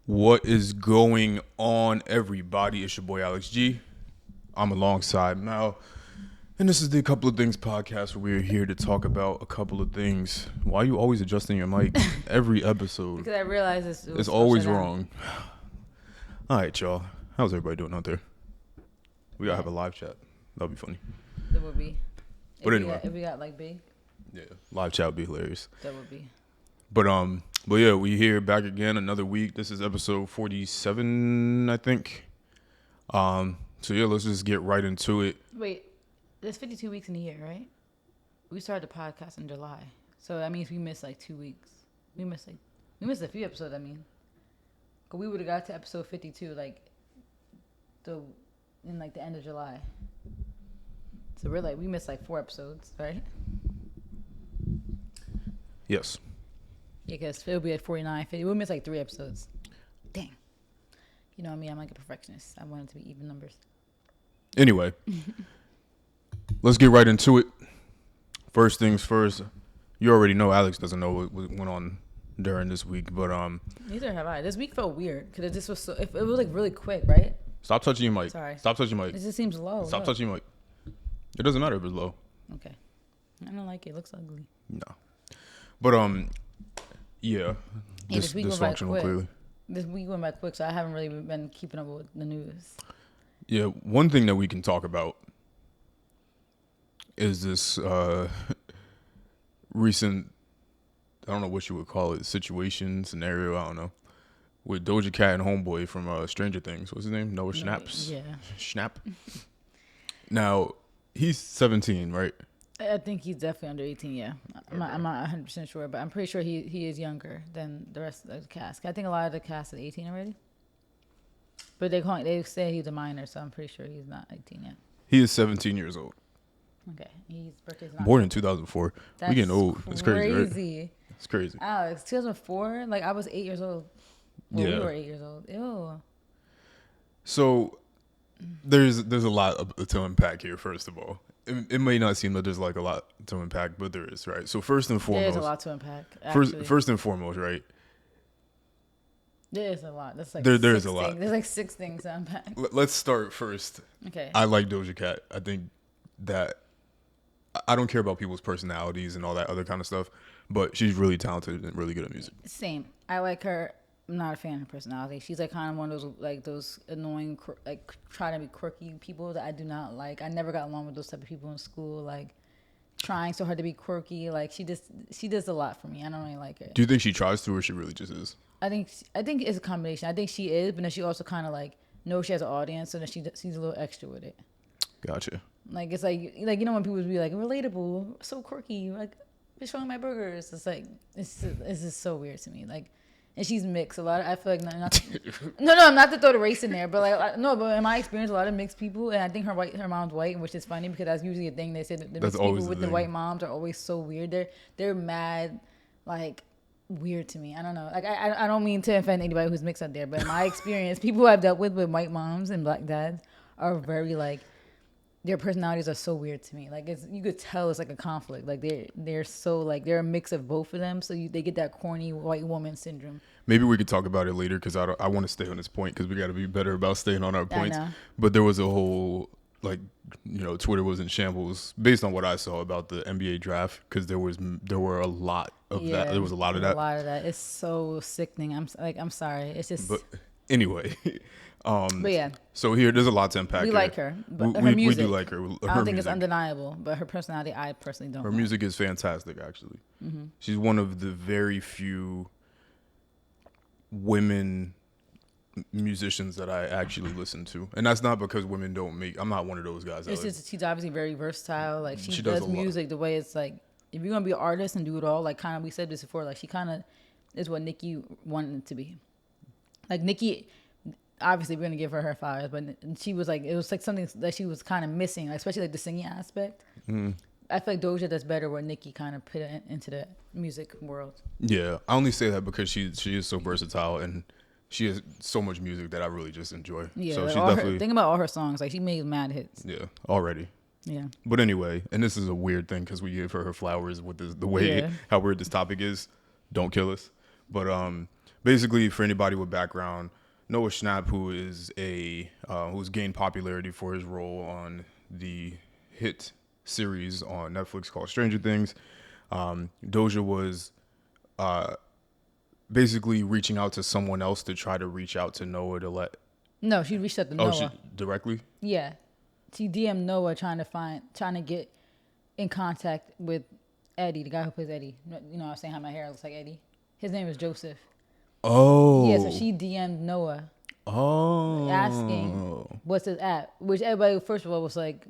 What is going on, everybody? It's your boy Alex G. I'm alongside Mal, and this is the Couple of Things podcast where we're here to talk about a couple of things. Why are you always adjusting your mic every episode? Because I realize it's always wrong. All right, y'all. How's everybody doing out there? We gotta have a live chat. That'll be funny. That would be. But anyway, if we got like big, yeah, live chat would be hilarious. that would be. But yeah, we here back again another week. This is episode 47, I think. So yeah, let's just get right into it. Wait, there's 52 weeks in a year, right? We started the podcast in July, so that means we missed like 2 weeks. We missed a few episodes. I mean, cause we would have got to episode 52 in the end of July. So we missed like 4 episodes, right? Yes. Yeah, because it'll be at 49, 50. We'll miss like 3 episodes. Dang. You know me, I'm like a perfectionist. I want it to be even numbers. Anyway, let's get right into it. First things first. You already know Alex doesn't know what went on during this week, but Neither have I. This week felt weird because this was it was like really quick, right? Stop touching your mic. Sorry. Stop touching your mic. It just seems low. Stop Look. touching your mic. It doesn't matter if it's low. Okay. I don't like it. It looks ugly. No. But yeah. This week went by Dysfunctional quick. clearly. This week went by quick, so I haven't really been keeping up with the news. Yeah, one thing that we can talk about is this recent, I don't know what you would call it, scenario, I don't know, with Doja Cat and Homeboy from Stranger Things. What's his name? Noah Schnapp? Yeah. Schnapp. Now, he's 17, right? I think he's definitely under 18, yeah. I'm not 100% sure, but I'm pretty sure he is younger than the rest of the cast. I think a lot of the cast is 18 already. But they say he's a minor, so I'm pretty sure he's not 18 yet. He is 17 years old. Okay. His birthday's not. Born in 2004. That's We getting old. It's crazy, right? crazy. It's crazy. Alex, 2004? Like, I was 8 years old. Well, Yeah. we were 8 years old. Ew. So there's a lot to unpack here. First of all, it may not seem that there's like a lot to unpack, but there is, right? So first and foremost, There's a lot to unpack. Actually. First and foremost, right? There is a lot. That's like There's 6 a lot. things. There's like 6 things to unpack. Let's start first. Okay. I like Doja Cat. I think that I don't care about people's personalities and all that other kind of stuff, but she's really talented and really good at music. Same. I like her. I'm not a fan of her personality. She's like kind of one of those annoying, like trying to be quirky people that I do not like. I never got along with those type of people in school, like trying so hard to be quirky. Like she does a lot for me. I don't really like her. Do you think she tries to, or she really just is? I think it's a combination. I think she is, but then she also kind of like knows she has an audience, so then she's a little extra with it. Gotcha. Like it's like you know when people be like relatable, so quirky, like just showing my burgers. It's like it's just so weird to me. Like, and she's mixed a lot. I feel like not to throw the race in there, but but in my experience, a lot of mixed people, and I think her mom's white, which is funny because that's usually a thing. They say that the mixed people with the white moms are always so weird. They're mad, like weird to me. I don't know. Like I don't mean to offend anybody who's mixed out there, but in my experience, people I've dealt with white moms and black dads are very like. Their personalities are so weird to me. Like you could tell it's like a conflict. Like they're so like they're a mix of both of them. So they get that corny white woman syndrome. Maybe we could talk about it later because I want to stay on this point because we got to be better about staying on our points. I know. But there was a whole Twitter was in shambles based on what I saw about the NBA draft because there were a lot of that. There was a lot of that. A lot of that. It's so sickening. I'm sorry. It's just. But anyway. But yeah. So there's a lot to unpack. We like her. But her we music. do like her. I don't think it's undeniable, but her personality, I personally don't. Her music is fantastic, actually. Mm-hmm. She's one of the very few women musicians that I actually listen to, and that's not because women don't make. I'm not one of those guys. It's just she's obviously very versatile. Like she does does music the way it's like. If you're gonna be an artist and do it all, like kind of we said this before, like she kind of is what Nicki wanted it to be. Like Nicki. Obviously, we're gonna give her flowers, but she was like, it was like something that she was kind of missing, like, especially like the singing aspect. Mm. I feel like Doja does better where Nicki kind of put it into the music world. Yeah, I only say that because she is so versatile and she has so much music that I really just enjoy. Yeah, so like she's definitely think about all her songs. Like she made mad hits. Yeah, already. Yeah. But anyway, and this is a weird thing because we give her flowers with the way how weird this topic is. Don't kill us. But basically, for anybody with background, Noah Schnapp, who is who's gained popularity for his role on the hit series on Netflix called Stranger Things. Doja was basically reaching out to someone else to try to reach out to Noah to let. No, she reached out to Oh, Noah. she directly. Yeah, she DM'd Noah trying to get in contact with Eddie, the guy who plays Eddie. You know, I was saying how my hair looks like Eddie. His name is Joseph. Oh. Yeah, so she DM'd Noah Oh. asking what's his app, which everybody first of all was like,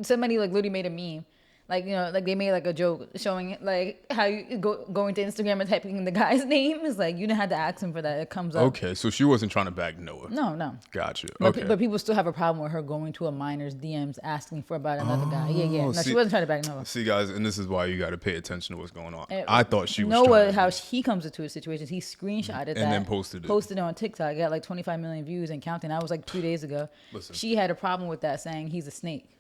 somebody like literally made a meme. Like, you know, like they made like a joke showing like how you going to Instagram and typing in the guy's name. It's like you didn't have to ask him for that. It comes up. Okay, so she wasn't trying to bag Noah. No. Gotcha. But, Okay. but people still have a problem with her going to a minor's DMs asking for about another guy. Yeah. No, see- she wasn't trying to back Noah. See, guys, and this is why you got to pay attention to what's going on. And I thought she was Noah, trying to how he comes into his situations, he screenshotted that then posted it. Posted it on TikTok. Got like 25 million views and counting. That was like 2 days ago. Listen. She had a problem with that, saying he's a snake.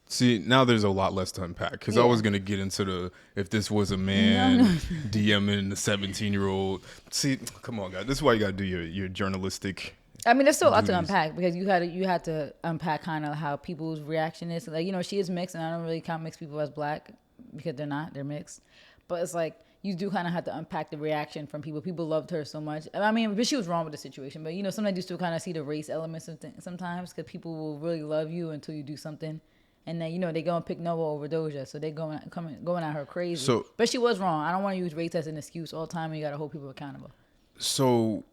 See, now there's a lot less to unpack because I Yeah. was gonna get into the if this was a man DMing the 17-year-old. See, come on, guys, this is why you gotta do your journalistic. I mean, there's still a lot to duties. unpack because you had to unpack kind of how people's reaction is. Like, you know, she is mixed, and I don't really count mixed people as black because they're not. They're mixed. But it's like you do kind of have to unpack the reaction from people. People loved her so much. I mean, but she was wrong with the situation. But you know, sometimes you still kind of see the race elements of things sometimes because people will really love you until you do something. And then, you know, they go and pick Noah over Doja. So they going at her crazy. So- but she was wrong. I don't want to use race as an excuse all the time. And you got to hold people accountable. So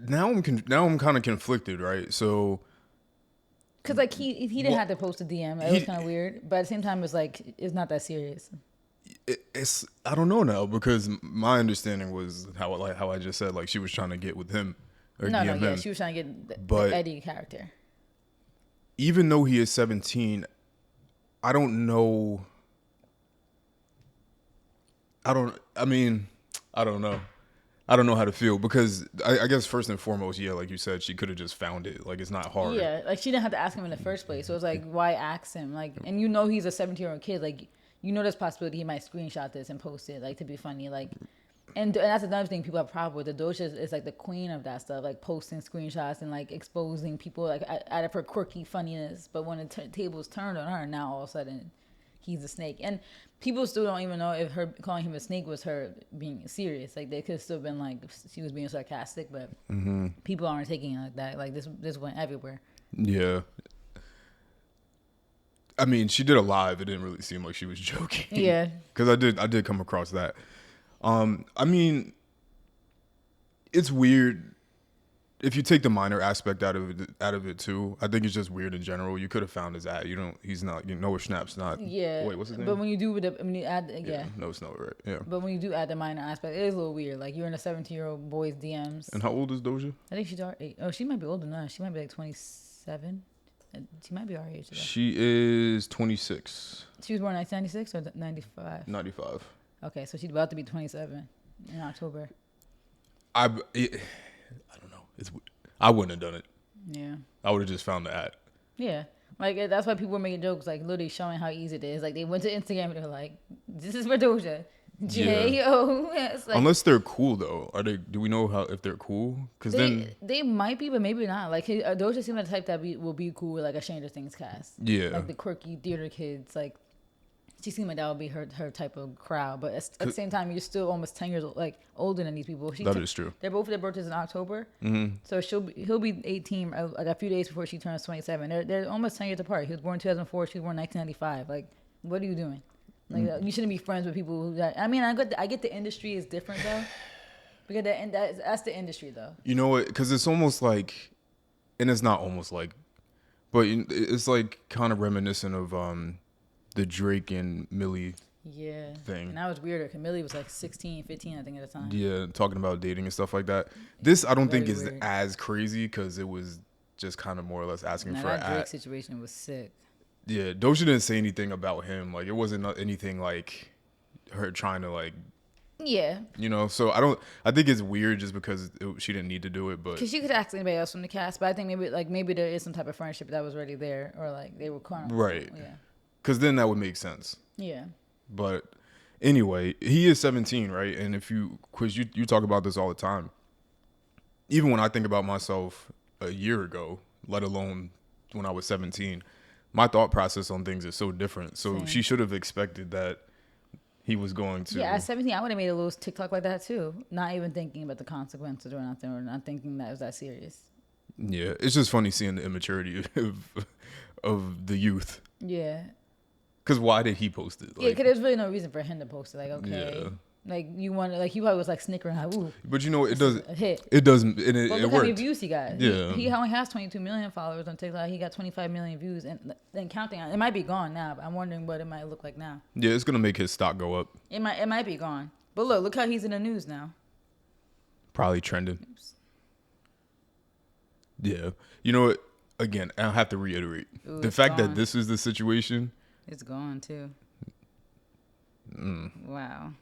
now I'm kind of conflicted, right? So Because, like, he didn't have to post a DM. It was kind of weird. But at the same time, it's like, it's not that serious. it's I don't know now because my understanding was how I just said, like, she was trying to get with him or DM him. She was trying to get But- the Eddie character. Even though he is 17, I don't know. I don't know. I don't know how to feel because I guess first and foremost, yeah, like you said, she could have just found it. Like, it's not hard. Yeah, like, she didn't have to ask him in the first place. So it's like, why ask him? Like, and you know he's a 17-year-old kid. Like, you know there's possibility he might screenshot this and post it, like, to be funny. Like, and that's another thing people have a problem with. The Doja is like the queen of that stuff, like posting screenshots and like exposing people like out of her quirky funniness. But when the tables turned on her, now all of a sudden he's a snake. And people still don't even know if her calling him a snake was her being serious. Like, they could have still been like she was being sarcastic, but people aren't taking it like that. Like, this went everywhere. Yeah. I mean, she did a live. It didn't really seem like she was joking. Yeah. Because I did come across that. I mean, it's weird if you take the minor aspect out of it too. I think it's just weird in general. You could have found his ad. He's not. Noah Schnapp's not. Yeah. Wait, what's his name? But when you do you add yeah. No, it's not right. Yeah. But when you do add the minor aspect, it is a little weird. Like, you're in a 17-year-old boy's DMs. And how old is Doja? I think she's our age. Oh, she might be older than us. She might be like 27. She might be our age. Though. She is 26. She was born 1996 or 95? 95. Okay, so she's about to be 27 in October. I don't know. I wouldn't have done it. Yeah. I would have just found the ad. Yeah. Like, that's why people were making jokes, like, literally showing how easy it is. Like, they went to Instagram and they were like, this is for Doja. J-O. It's like, Unless they're cool though. Are they? Do we know if they're cool? Because then they might be, but maybe not. Like, Doja seemed like the type that will be cool with, like, a Stranger Things cast. yeah. Like the quirky theater kids. Like, she seemed like that would be her type of crowd. But at the same time, you're still almost 10 years old, like older than these people. That is true. They're both their birthdays in October. Mm-hmm. So he'll be 18 like a few days before she turns 27. They're almost 10 years apart. He was born in 2004. She was born in 1995. Like, what are you doing? Like, you shouldn't be friends with people who. I mean, I get the industry is different though, because that's the industry though. You know what? Because it's almost like, and it's not almost like, but it's like kind of reminiscent of the Drake and Millie thing. And that was weirder. Because Millie was like 16, 15, I think, at the time. Yeah, talking about dating and stuff like that. This I don't think Very is weird. as crazy because it was just kind of more or less asking Now, for that an Drake ad. situation was sick. Yeah, Doja didn't say anything about him. Like, it wasn't anything like her trying to, like, Yeah. So I think it's weird just because she didn't need to do it, but Because she could ask anybody else from the cast, but I think maybe there is some type of friendship that was already there, or like they were kind of right. Yeah. Because then that would make sense. Yeah. But Anyway, he is 17, right? And if you talk about this all the time. Even when I think about myself a year ago, let alone when I was 17, my thought process on things is so different. So Same. she should have expected that he was going to. Yeah, at 17, I would have made a little TikTok like that too. Not even thinking about the consequences or nothing, or not thinking that it was that serious. Yeah, it's just funny seeing the immaturity of the youth. Yeah. Because why did he post it? Yeah, because there's really no reason for him to post it. Like, okay. Yeah. Like, you want like, he probably was like snickering, like, ooh, But you know, it this does. is a hit. It does. And it But look how many worked. views he got. Yeah. He only has 22 million followers on TikTok. He got 25 million views. And then counting on it might be gone now, but I'm wondering what it might look like now. Yeah, it's gonna make his stock go up. It might be gone. But look how he's in the news now. Probably trending. Yeah. You know what? Again, I have to reiterate Ooh, the it's fact gone. that this is the situation. It's gone too. Wow.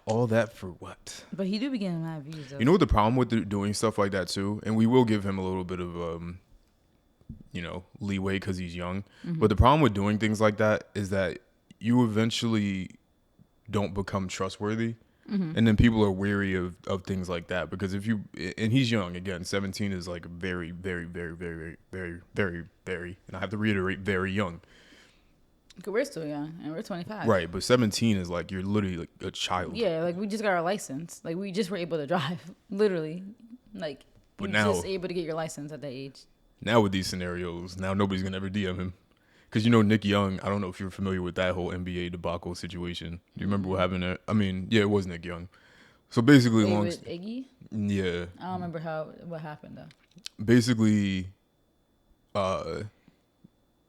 All that for what? But he do be getting mad views though. You know what the problem with doing stuff like that too, and we will give him a little bit of leeway because he's young. But the problem with doing things like that is that you eventually don't become trustworthy, and then people are weary of things like that because and he's young again. 17 is like very, very, very, very, very, very, very, and I have to reiterate, very young. 'Cause we're still young and we're 25. Right, but 17 is like you're literally like a child. Yeah, like we just got our license. Like we just were able to drive, literally. Like But you now- just able to get your license at that age. Now with these scenarios, now nobody's gonna ever DM him, because you know Nick Young. I don't know if you're familiar with that whole NBA debacle situation. Do you remember what happened there? I mean, yeah, it was Nick Young. So basically, Wait, with Iggy? yeah, I don't remember what happened though. basically,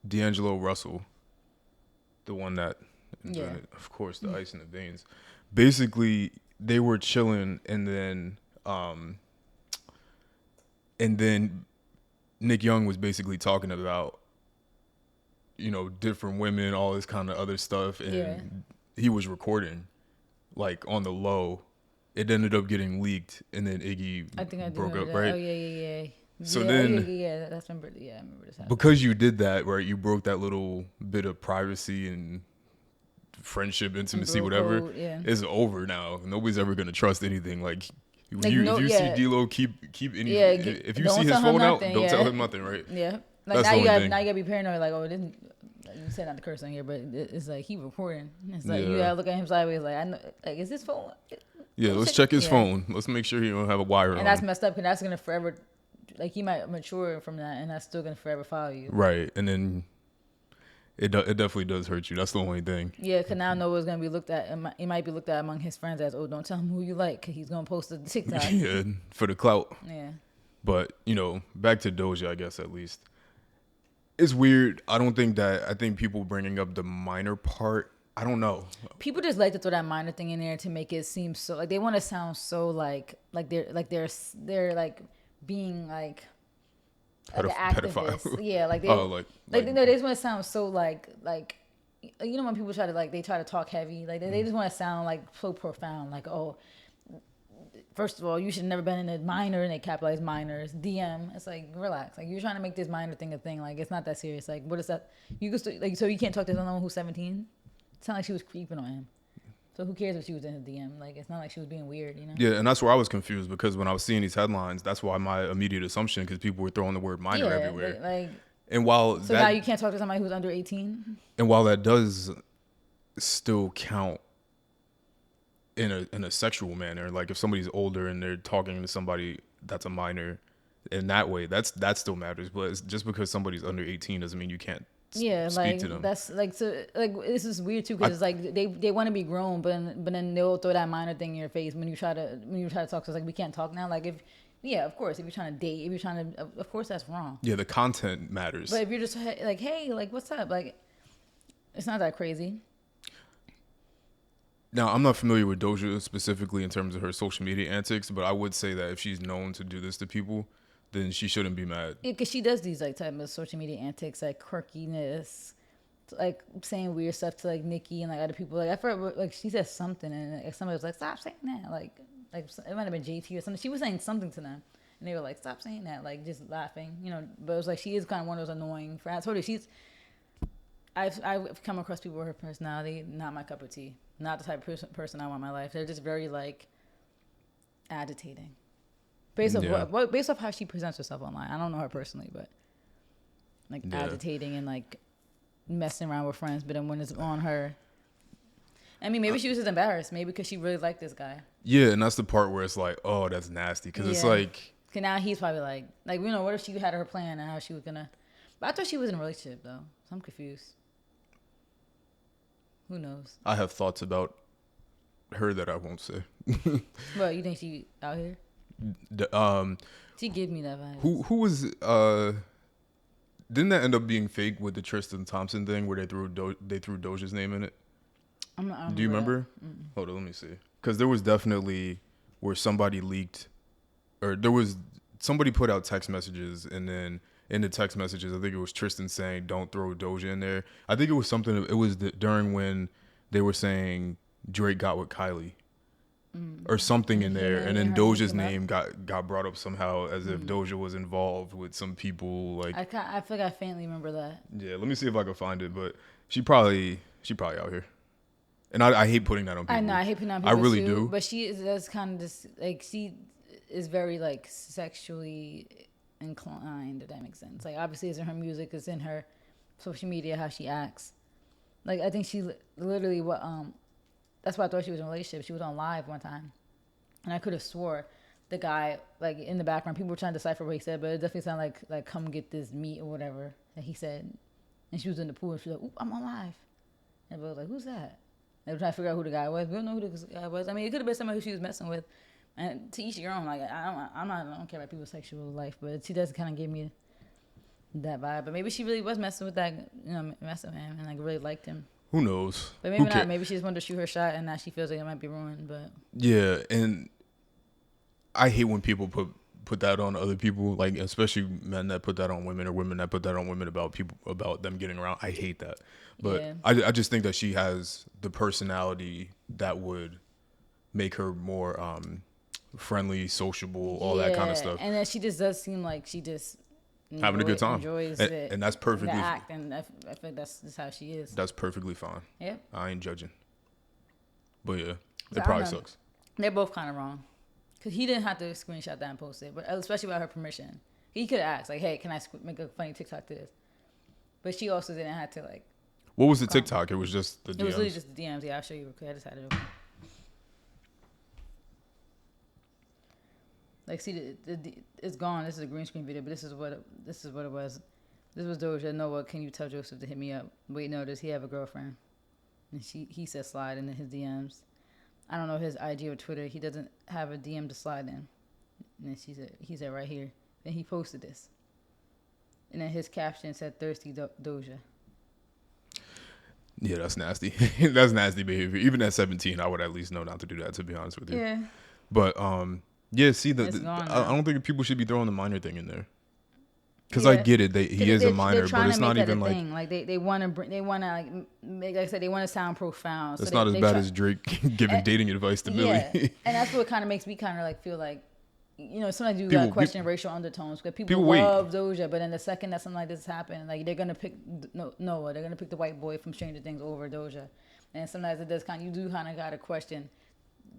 D'Angelo Russell, the one that invented, of course, the ice in the veins. Basically, they were chilling, and then Nick Young was basically talking about, different women, all this kind of other stuff, and he was recording, like on the low. It ended up getting leaked, and then Iggy I think I do broke remember up, that. right? Oh yeah. So yeah, then- yeah, that's remember. Yeah, I remember this happening. Because you did that, right? You broke that little bit of privacy and friendship, intimacy, Bro whatever. code, yeah. It's over now. Nobody's ever gonna trust anything. Like if Like, you yeah. see D-Lo, keep any. Yeah, if you don't see his tell him phone out, nothing, don't yeah. tell him nothing, right? Yeah. That's Like the only thing. now you gotta be paranoid. Like, oh, it didn't. You said not to curse on here, but it's like he recording. It's like you Yeah. gotta look at him sideways. Like I know, like is this phone? Yeah, Don't let's check- check his yeah. phone. Let's make sure he don't have a wire on. And that's messed up because that's gonna forever. Like he might mature from that, and that's still gonna forever follow you. Right, and then it definitely does hurt you. That's the only thing. Yeah, because now Noah's gonna be looked at. It might be looked at among his friends as, oh, don't tell him who you like, because he's gonna post a TikTok. Yeah, for the clout. Yeah. But, back to Doja, I guess, at least. It's weird. I think people bringing up the minor part, I don't know. People just like to throw that minor thing in there to make it seem so like they want to sound so like they're like being like an Pedophile. activist. Yeah, like they they just want to sound so like when people try to they try to talk heavy, like they just want to sound like so profound, like, oh, first of all, you should have never been in a minor, and they capitalize minors. DM, it's like, relax. Like, you're trying to make this minor thing a thing. Like, it's not that serious. Like, what is that? You can still, so you can't talk to someone who's 17? It's not like she was creeping on him. So who cares if she was in his DM? Like, it's not like she was being weird, Yeah, and that's where I was confused, because when I was seeing these headlines, that's why my immediate assumption, because people were throwing the word minor everywhere. Like, and while so now you can't talk to somebody who's under 18? And while that does still count in a sexual manner, like if somebody's older and they're talking to somebody that's a minor in that way, that still matters. But it's just because somebody's under 18 doesn't mean you can't speak like to them. that's like, so like this is weird too, because it's like they want to be grown, but then they'll throw that minor thing in your face when you try to talk to us. Like, we can't talk now. Like, of course, if you're trying to date, if you're trying to, of course that's wrong. Yeah, the content matters. But if you're just like, hey, like, what's up? Like, it's not that crazy. Now, I'm not familiar with Doja specifically in terms of her social media antics, but I would say that if she's known to do this to people, then she shouldn't be mad. Yeah, because she does these like type of social media antics, like quirkiness, like saying weird stuff to like Nicki and like other people. Like, I forgot, like she said something, and like, somebody was like, "Stop saying that." Like it might have been JT or something. She was saying something to them, and they were like, "Stop saying that," like just laughing, But it was like, she is kind of one of those annoying friends. I told her I've come across people with her personality, not my cup of tea. Not the type of person I want in my life. They're just very like agitating. Based off Yeah. based off how she presents herself online. I don't know her personally, but like Yeah. agitating and like messing around with friends. But then when it's on her, I mean, maybe she was just embarrassed. Maybe because she really liked this guy. Yeah, and that's the part where it's like, oh, that's nasty. Because it's Yeah. like, Cause now he's probably like, what if she had her plan and how she was gonna? But I thought she was in a relationship though, so I'm confused. Who knows? I have thoughts about her that I won't say. Well, you think she out here? The, She give me that vibe. who was didn't that end up being fake with the Tristan Thompson thing where they threw Doja's name in it? I don't Do you remember? Hold on, let me see. Because there was definitely where somebody leaked, or there was somebody put out text messages, and then in the text messages, I think it was Tristan saying, "Don't throw Doja in there." I think it was something. It was during when they were saying Drake got with Kylie, or something in there, and then her Doja's name name got brought up somehow as if Doja was involved with some people. Like, I feel like I faintly remember that. yeah, let me see if I can find it, but she probably out here. And I hate putting that on people. I know I hate putting on I people really too, do. but she is that's kind of just like she is very like sexually inclined. If that makes sense. Like obviously, it's in her music, it's in her social media, how she acts. Like I think she literally what that's why I thought she was in a relationship. She was on live one time, and I could have swore the guy like in the background, people were trying to decipher what he said, but it definitely sounded like come get this meat or whatever that he said. And she was in the pool, and she was like, "Ooh, I'm on live," and I was like, "Who's that?" They were trying to figure out who the guy was. We don't know who the guy was. I mean, it could have been somebody who she was messing with. And to each your own. Like I don't care about people's sexual life, but she does kind of give me that vibe. But maybe she really was messing with that, messing with him and like really liked him. Who knows? But maybe not. Maybe she just wanted to shoot her shot, and now she feels like it might be ruined. But yeah, and I hate when people put that on other people, like especially men that put that on women or women that put that on women about them getting around. I hate that. But yeah. I just think that she has the personality that would make her more friendly, sociable, all that kind of stuff. And then she just does seem like she just having a good time, enjoys it, and that's perfectly the act, and I feel like that's just how she is. That's perfectly fine. Yeah, I ain't judging. But yeah, So it probably sucks. They're both kind of wrong, cause he didn't have to screenshot that and post it, but especially without her permission. He could have asked like, "Hey, can I make a funny TikTok to this?" But she also didn't have to like. What was the TikTok? It was just the DMs. It was literally just the DMs. Yeah, I'll show you. I just had it open. Like, see, it's gone. This is a green screen video, but this is what it was. This was Doja. Noah, can you tell Joseph to hit me up? Wait, no, does he have a girlfriend? And he said slide into his DMs. I don't know his IG or Twitter. He doesn't have a DM to slide in. And then he said right here. Then he posted this. And then his caption said thirsty Doja. Yeah, that's nasty. That's nasty behavior. Even at 17, I would at least know not to do that, to be honest with you. Yeah. But yeah, see, I don't think people should be throwing the minor thing in there. Because I get it, he is a minor, but it's not even like they want to like make, like I said, they want to sound profound. It's so not as bad as Drake giving dating advice to Millie. Yeah, and that's what kind of makes me kind of like feel like, sometimes you got question racial undertones because people love Doja, but then the second that something like this happens, like they're gonna pick Noah, they're gonna pick the white boy from Stranger Things over Doja, and sometimes it does you do kind of gotta question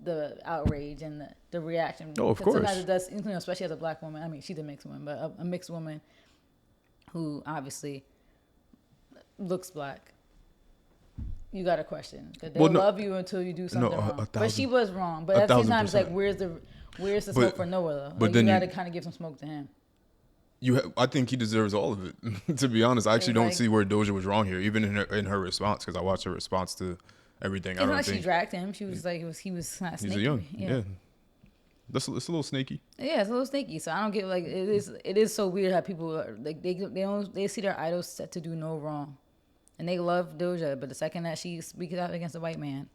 the outrage and the reaction. Oh, of course. Sometimes it does, especially as a black woman. I mean, she's a mixed woman, but a mixed woman who obviously looks black. You got to question. They'll love you until you do something wrong. But she was wrong. But at the same time, it's like, where's the smoke for Noah, though? But then you got to kind of give some smoke to him. I think he deserves all of it. To be honest, I actually don't see where Doja was wrong here, even in her response, because I watched her response to everything. It's not like she dragged him. She was like, he was not snaky. He's a young, yeah. It's a little snaky. Yeah, it's a little snaky. So I don't get like it is so weird how people are, like they see their idols set to do no wrong, and they love Doja, but the second that she speaks out against a white man,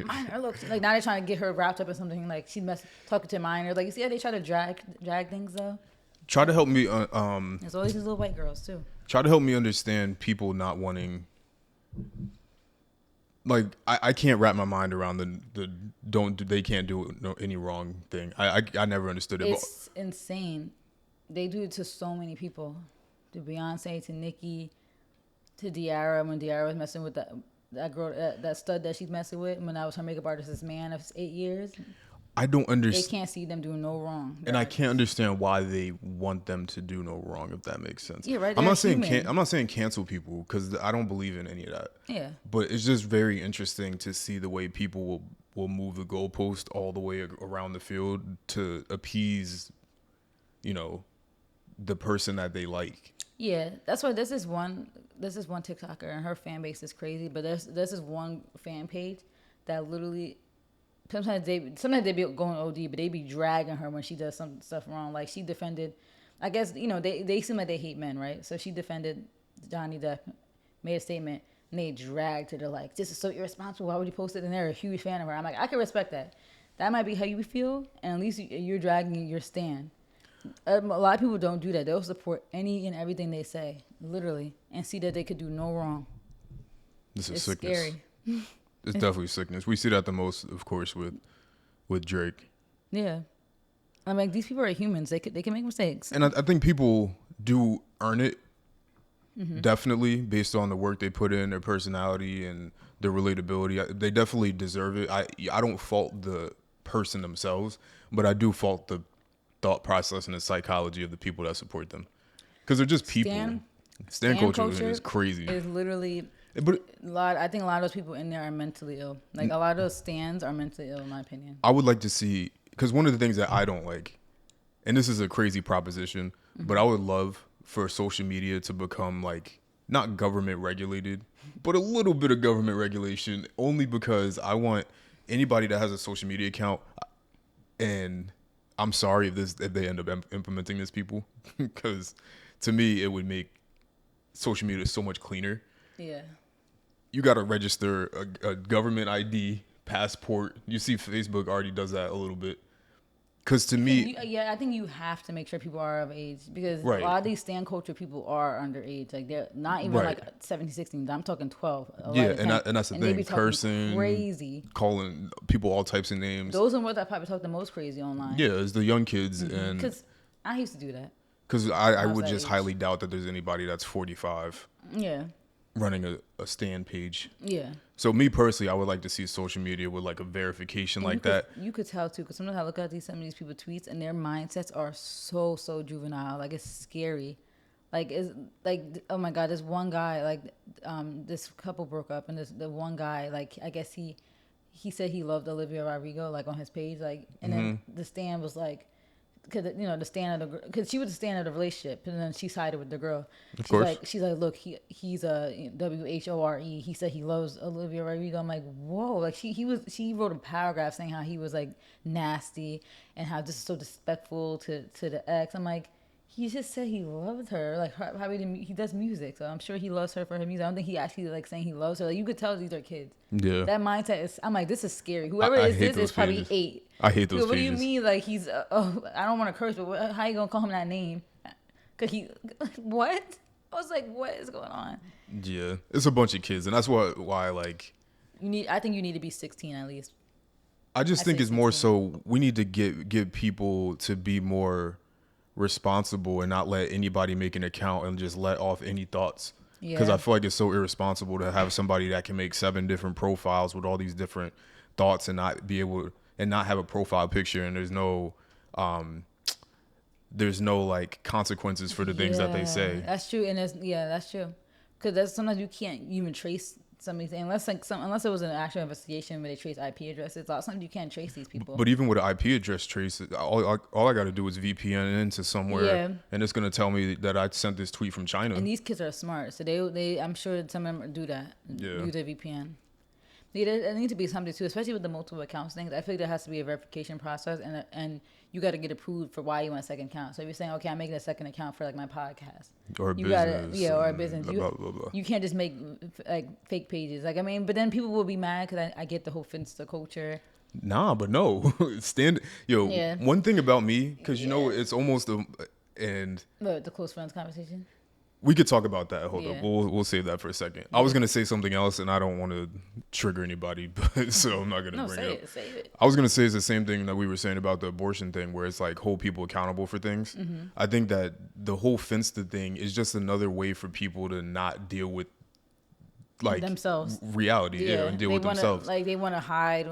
minor look like now they're trying to get her wrapped up in something like she's talking to minor. Like you see how they try to drag things though. Try to help me. There's always these little white girls too. Try to help me understand people not wanting. Like I can't wrap my mind around they can't do any wrong thing. I never understood it. It's insane. They do it to so many people, to Beyonce, to Nicki, to Diarra when Diarra was messing with that girl, that stud that she's messing with when I was her makeup artist's man of 8 years. I don't They understand. can't see them doing no wrong. And I can't understand why they want them to do no wrong, if that makes sense. Yeah, right, I'm they're not saying human. I'm not saying cancel people because I don't believe in any of that. Yeah. But it's just very interesting to see the way people will move the goalpost all the way around the field to appease, the person that they like. Yeah, that's why this is one TikToker and her fan base is crazy. But this is one fan page that literally sometimes they be going OD, but they be dragging her when she does some stuff wrong. Like she defended, I guess they seem like they hate men, right? So she defended Johnny Depp, made a statement, and they dragged her. They're like, "This is so irresponsible. Why would you post it?" And they're a huge fan of her. I'm like, I can respect that. That might be how you feel, and at least you're dragging your stand. A lot of people don't do that. They'll support any and everything they say, literally, and see that they could do no wrong. This is It's sickness. scary. It's definitely sickness. We see that the most, of course, with Drake. Yeah, I'm like, these people are humans. They can make mistakes. And I think people do earn it, definitely, based on the work they put in, their personality, and their relatability. They definitely deserve it. I don't fault the person themselves, but I do fault the thought process and the psychology of the people that support them. Because they're just people. Stan culture is crazy. Is literally But I think a lot of those people in there are mentally ill. Like a lot of those stands are mentally ill, in my opinion. I would like to see, because one of the things that I don't like, and this is a crazy proposition, but I would love for social media to become like not government regulated, but a little bit of government regulation, only because I want anybody that has a social media account, and I'm sorry if they end up implementing this, people, because to me it would make social media so much cleaner. Yeah. You got to register a government ID, passport. You see Facebook already does that a little bit. Because to me... I think you have to make sure people are of age. Because Right. a lot of these stand culture people are underage. Like, they're not even Right. like 17, 16. I'm talking 12. Yeah, 11, 10, and that's the they thing. be talking Cursing, crazy. calling people all types of names. Those are what I probably talk the most crazy online. Yeah, it's the young kids. And Because I used to do that. because I was would that just age. highly doubt that there's anybody that's 45 Yeah. running a stand page. Yeah. So me personally, I would like to see social media with like a verification like that. You could tell too, because sometimes I look at some of these people tweets and their mindsets are so juvenile. Like it's scary. Like it's like, oh my god, this one guy, like this couple broke up, and the one guy, like I guess he said he loved Olivia Rodrigo, like on his page, like, and then the stand was like, because the stand of the, because she was the stand of the relationship, and then she sided with the girl. Of course. She's like, look, he's a WHORE. He said he loves Olivia Rodrigo. I'm like, whoa, like she wrote a paragraph saying how he was like nasty and how this is so disrespectful to the ex. I'm like, he just said he loved her. Like how he does music, so I'm sure he loves her for her music. I don't think he actually like saying he loves her. Like you could tell these are kids. Yeah. That mindset is. I'm like, this is scary. Whoever I is hate this those is probably pages. 8. I hate those What do you pages. mean? Like he's I don't want to curse, but how you gonna call him that name? Cause he what? I was like, what is going on? Yeah, it's a bunch of kids, and that's why like I think you need to be 16 at least. I just I think say it's more 16. so we need to get people to be more responsible and not let anybody make an account and just let off any thoughts. Because Yeah. I feel like it's so irresponsible to have somebody that can make 7 different profiles with all these different thoughts and not be able and not have a profile picture, and there's no like consequences for the things that they say. That's true, and that's true. Because sometimes you can't even trace some of these things unless it was an actual investigation where they trace IP addresses. A lot of times you can't trace these people. But even with an IP address trace, all I got to do is VPN into somewhere, Yeah. and it's gonna tell me that I sent this tweet from China. And these kids are smart, so they I'm sure some of them do that. Yeah. Use a VPN. Yeah, there needs to be something too, especially with the multiple accounts things. I feel like there has to be a verification process, and you got to get approved for why you want a second account. So if you're saying, okay, I'm making a second account for like my podcast, Or a you business. or a and business. blah, blah, blah. You can't just make like fake pages. Like I mean, but then people will be mad because I get the whole Finsta culture. Nah, but no. Yeah. One thing about me, because it's almost and The close friends conversation. we could talk about that. Hold Yeah. up, we'll save that for a second. I was gonna say something else, and I don't want to trigger anybody, but so I'm not gonna No, bring say it up. it. Say it. I was gonna say it's the same thing that we were saying about the abortion thing, where it's like hold people accountable for things. I think that the whole Finsta thing is just another way for people to not deal with like themselves. reality, and deal they with wanna, themselves. Like they want to hide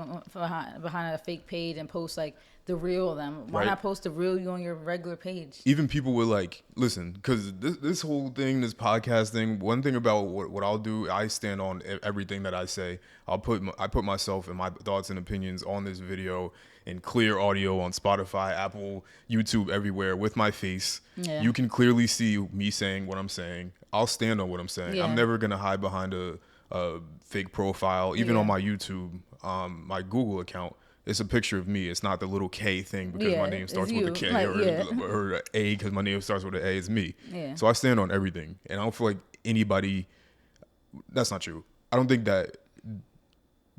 behind a fake page and post like the real of them. Why Right. not post the real you on your regular page? Even people were like, listen, because this whole thing, this podcast thing, one thing about what I'll do, I stand on everything that I say. I put myself and my thoughts and opinions on this video in clear audio on Spotify, Apple, YouTube, everywhere with my face. Yeah. You can clearly see me saying what I'm saying. I'll stand on what I'm saying. Yeah. I'm never going to hide behind a fake profile. Even on my YouTube, my Google account, it's a picture of me. It's not the little K thing because my name starts with a K, or A because my name starts with an A. It's me. Yeah. So I stand on everything. And I don't feel like anybody, that's not true. I don't think that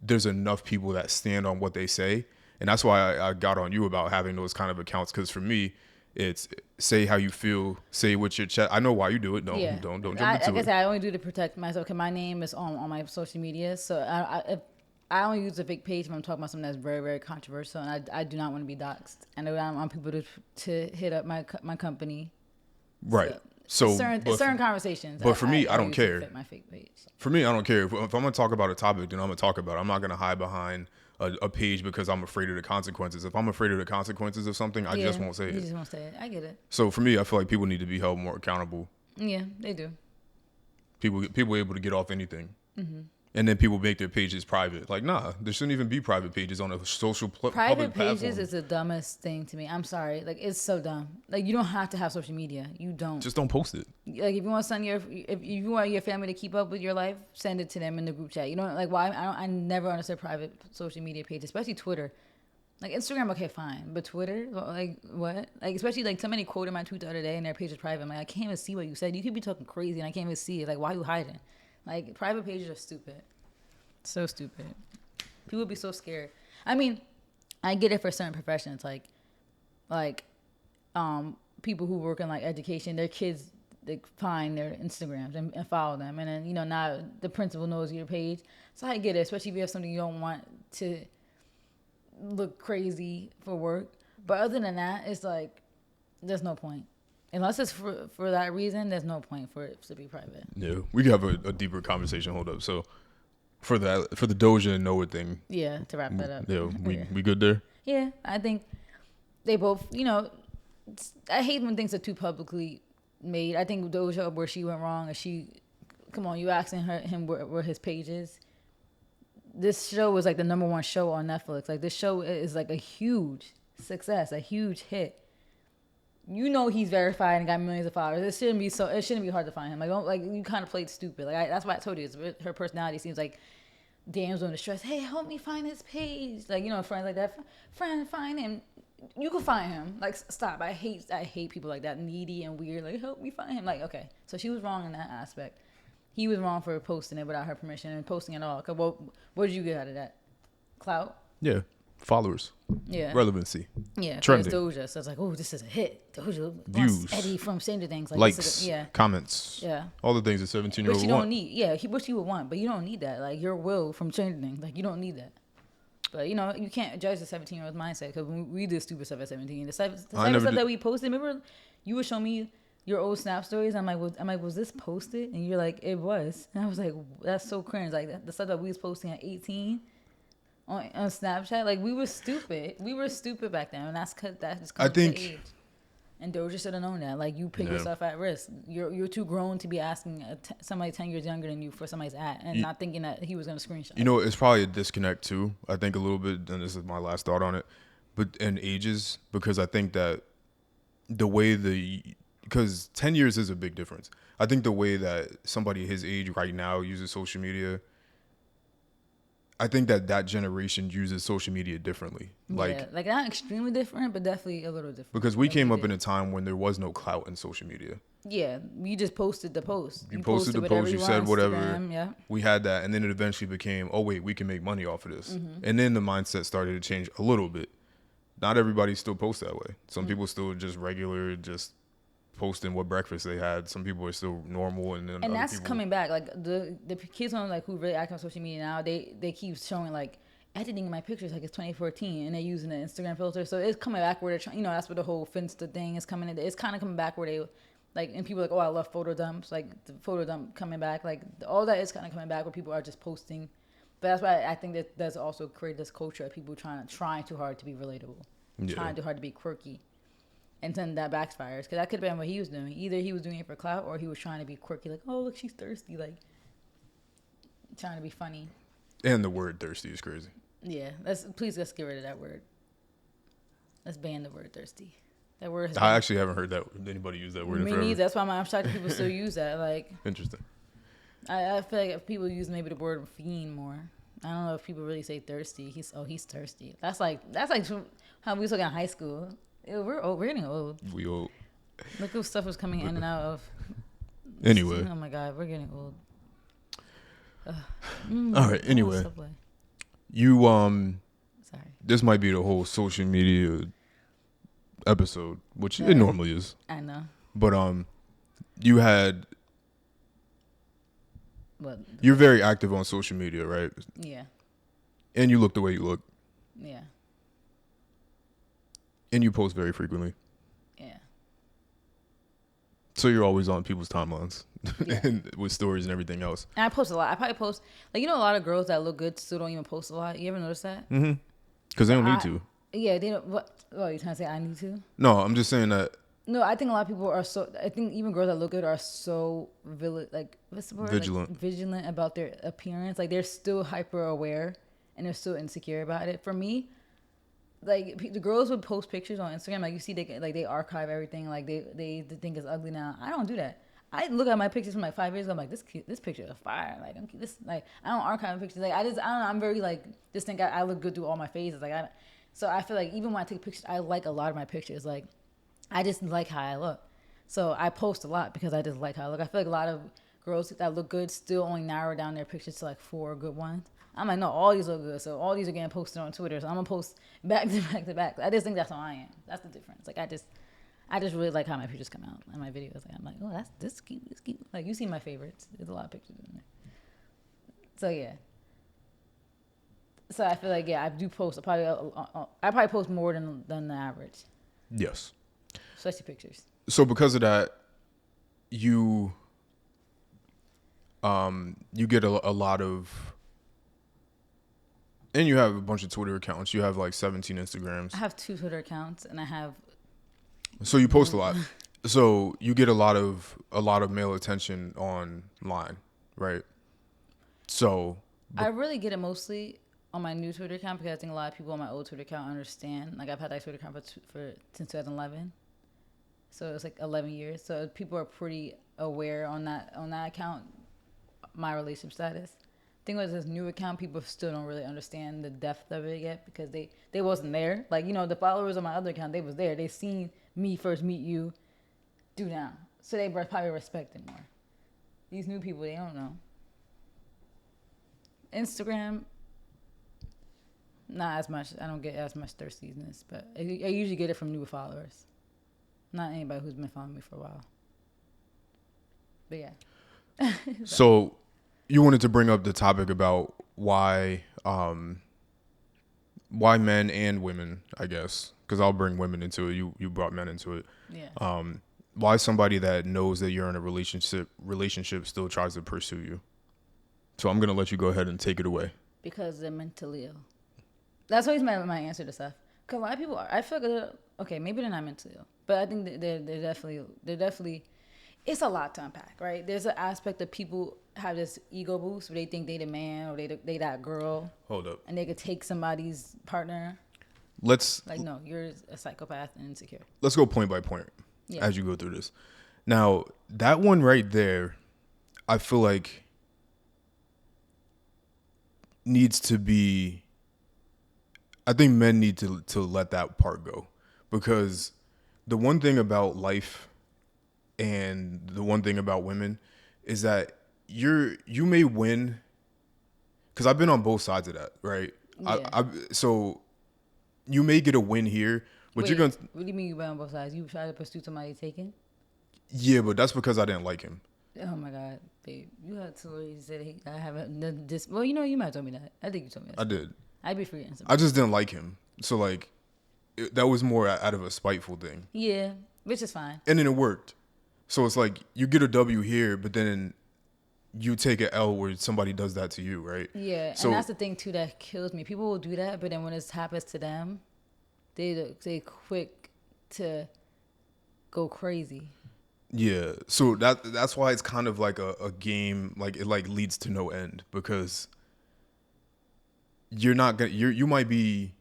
there's enough people that stand on what they say. And that's why I got on you about having those kind of accounts. Because for me, it's say how you feel, say what your chest. I know why you do it. Don't jump into like I it. said, I only do it to protect myself. Cause my name is on my social media, so I only use a fake page when I'm talking about something that's very, very controversial, and I do not want to be doxxed. And I don't want people to hit up my company. Right. So certain conversations. But for me, I don't use care. Fit my fake page. For me, I don't care. If I'm going to talk about a topic, then I'm going to talk about it. I'm not going to hide behind a page because I'm afraid of the consequences. If I'm afraid of the consequences of something, I just won't say it. You just won't say it. I get it. So for me, I feel like people need to be held more accountable. Yeah, they do. People are able to get off anything. Mm-hmm. And then people make their pages private. Like, nah, there shouldn't even be private pages on a social Private public pages platform. is the dumbest thing to me. I'm sorry. Like, it's so dumb. Like, you don't have to have social media. You don't. Just don't post it. Like, if you want if you want your family to keep up with your life, send it to them in the group chat. You know, like, why? I never understood private social media pages, especially Twitter. Like, Instagram, okay, fine. But Twitter, like, what? Like, especially, like, somebody quoted my tweet the other day and their page is private. I'm like, I can't even see what you said. You could be talking crazy and I can't even see it. Like, why are you hiding? Like, private pages are stupid. So stupid. People be so scared. I mean, I get it for certain professions, like people who work in like education. Their kids, they find their Instagrams and follow them, and then now the principal knows your page. So I get it, especially if you have something you don't want to look crazy for work. But other than that, it's like there's no point. Unless it's for that reason, there's no point for it to be private. Yeah, we could have a deeper conversation. Hold up, so. For the Doja and Noah thing. Yeah, to wrap that up. Yeah, we good there? Yeah, I think they both, I hate when things are too publicly made. I think Doja, where she went wrong, and come on, you asking him where his page is. This show was like the #1 show on Netflix. Like, this show is like a huge success, a huge hit. He's verified and got millions of followers. It shouldn't be hard to find him. Like, you kind of played stupid. Like, that's why I told you, her personality seems like damsel in distress. Hey, help me find his page. Like, friends like that. Friend, find him. You can find him. Like, stop. I hate people like that, needy and weird. Like, help me find him. Like, okay, so she was wrong in that aspect. He was wrong for posting it without her permission and posting it all. Cause what did you get out of that? Clout. Yeah, followers. Yeah. Relevancy. Yeah. Trending. It's Doja, so it's like, oh, this is a hit. Doja. Views. Eddie from Stranger Things. Like, likes. Comments. Yeah. All the things a 17-year-old Which you want. don't need. Yeah, which you would want, but you don't need that. Like, your will from Stranger Things. Like, you don't need that. But, you can't judge the 17-year-old mindset because we did stupid stuff at 17. The type of stuff that we posted, remember you would show me your old Snap stories. I'm like, was this posted? And you're like, it was. And I was like, that's so cringe. Like, the stuff that we was posting at 18 on Snapchat, like, we were stupid. We were stupid back then, and that's just comes with age. And Doja should have known that. Like, you put yourself at risk. You're too grown to be asking somebody 10 years younger than you for somebody's at and not thinking that he was going to screenshot. It's probably a disconnect too. I think a little bit, and this is my last thought on it, but in ages, because I think that the way because 10 years is a big difference. I think the way that somebody his age right now uses social media, I think that generation uses social media differently. Like not extremely different, but definitely a little different. Because we came up in a time when there was no clout in social media. Yeah, you just posted the post. You posted the post, you said whatever. Instagram, yeah. We had that, and then it eventually became, oh, wait, we can make money off of this. Mm-hmm. And then the mindset started to change a little bit. Not everybody still posts that way. Some people still just regular, just posting what breakfast they had. Some people are still normal, and then and that's coming back. Like the kids on who really act on social media now, they keep showing like editing my pictures like it's 2014, and they're using the Instagram filter. So it's coming back where they're trying. That's where the whole Finsta thing is coming in. It's kind of coming back where Like, and people are like, oh, I love photo dumps. Like, the photo dump coming back. Like, all that is kind of coming back where people are just posting. But that's why I think that does also create this culture of people trying too hard to be relatable, trying too hard to be quirky. And then that backfires. Because that could have been what he was doing. Either he was doing it for clout or he was trying to be quirky. Like, oh, look, she's thirsty. Like, trying to be funny. And the word thirsty is crazy. Yeah. Please let's get rid of that word. Let's ban the word thirsty. That word has I actually haven't heard that anybody use that word in me forever. neither. That's why I'm shocked people still use that. Like, Interesting. I feel like if people use maybe the word fiend more. I don't know if people really say thirsty. He's thirsty. That's like how we was talking in high school. Ew, we're old. We're getting old. We old. Look what stuff was coming in and out of. Anyway. Oh my God, we're getting old. All right. Anyway, Subway. you Sorry. this might be the whole social media episode, which it Right. normally is. I know. But you had But you're very active on social media, right? yeah, And you look the way you look, yeah, and you post very frequently. yeah. So you're always on people's timelines Yeah. and with stories and everything else. And I post a lot. I probably post like a lot of girls that look good still don't even post a lot. You ever notice that? Mm-hmm. Because they don't need to. Yeah, they don't. What? Oh, you trying to say I need to? No, I'm just saying that No, I think a lot of people are so. I think even girls that look good are so what's the word? Vigilant. Like, vigilant about their appearance. Like they're still hyper aware and they're still insecure about it. For me, like the girls would post pictures on Instagram. Like you see, they archive everything. Like they think it's ugly now. I don't do that. I look at my pictures from like 5 years ago. I'm like, this picture is fire. Like I don't archive pictures. Like I don't know. I'm very like just think I look good through all my phases. So I feel like even when I take pictures, I like a lot of my pictures. Like I just like how I look. So I post a lot because I just like how I look. I feel like a lot of girls that look good still only narrow down their pictures to like 4 good ones. I'm like, no, all these look good. So all these are getting posted on Twitter. So I'm gonna post back to back to back. I just think that's how I am. That's the difference. Like I just really like how my pictures come out in my videos. Like I'm like, oh, this cute. Like you see my favorites. There's a lot of pictures in there. So yeah. So I feel like I do post. I probably post more than the average, yes. especially pictures. So because of that, you get a lot of, and you have a bunch of Twitter accounts. You have like 17 Instagrams. I have 2 Twitter accounts and I have. So you post a lot. So you get a lot of male attention online, right? So I really get it mostly on my new Twitter account because I think a lot of people on my old Twitter account understand. Like I've had that Twitter account since 2011, so it's like 11 years. So people are pretty aware on that account, my relationship status. Thing was, this new account, people still don't really understand the depth of it yet because they wasn't there. Like the followers on my other account, they was there. They seen me first meet you, do now, so they probably respect it more. These new people, they don't know. Instagram. Not as much. I don't get as much thirstiness, but I usually get it from new followers. Not anybody who's been following me for a while. But yeah. So you wanted to bring up the topic about why men and women, I guess, because I'll bring women into it. You brought men into it. Yeah. Why somebody that knows that you're in a relationship still tries to pursue you. So I'm gonna let you go ahead and take it away. Because they're mentally ill. That's always my answer to stuff. Because a lot of people are. I feel like okay, maybe they're not mentally ill, but I think they're definitely. It's a lot to unpack, right? There's an aspect that people have this ego boost where they think they the man or they that girl. Hold up. And they could take somebody's partner. Let's No, you're a psychopath and insecure. Let's go point by point Yeah. as you go through this. Now, that one right there, I feel like needs to be. I think men need to let that part go, because the one thing about life and the one thing about women is that you may win, because I've been on both sides of that, right? Yeah. So you may get a win here, but you're gonna. What do you mean you went on both sides? You try to pursue somebody taken? Yeah, but that's because I didn't like him. Oh my God, babe! You had to you said I haven't this. Well, you might have told me that. I think you told me that. I did. I'd be forgetting something. I just didn't like him. So like, that was more out of a spiteful thing. Yeah, which is fine. And then it worked. So it's like you get a W here, but then you take an L where somebody does that to you, right? Yeah, So and that's the thing too that kills me. People will do that, but then when it happens to them, they quick to go crazy. yeah, so that's why it's kind of like a game, like it like leads to no end because you're not gonna you might be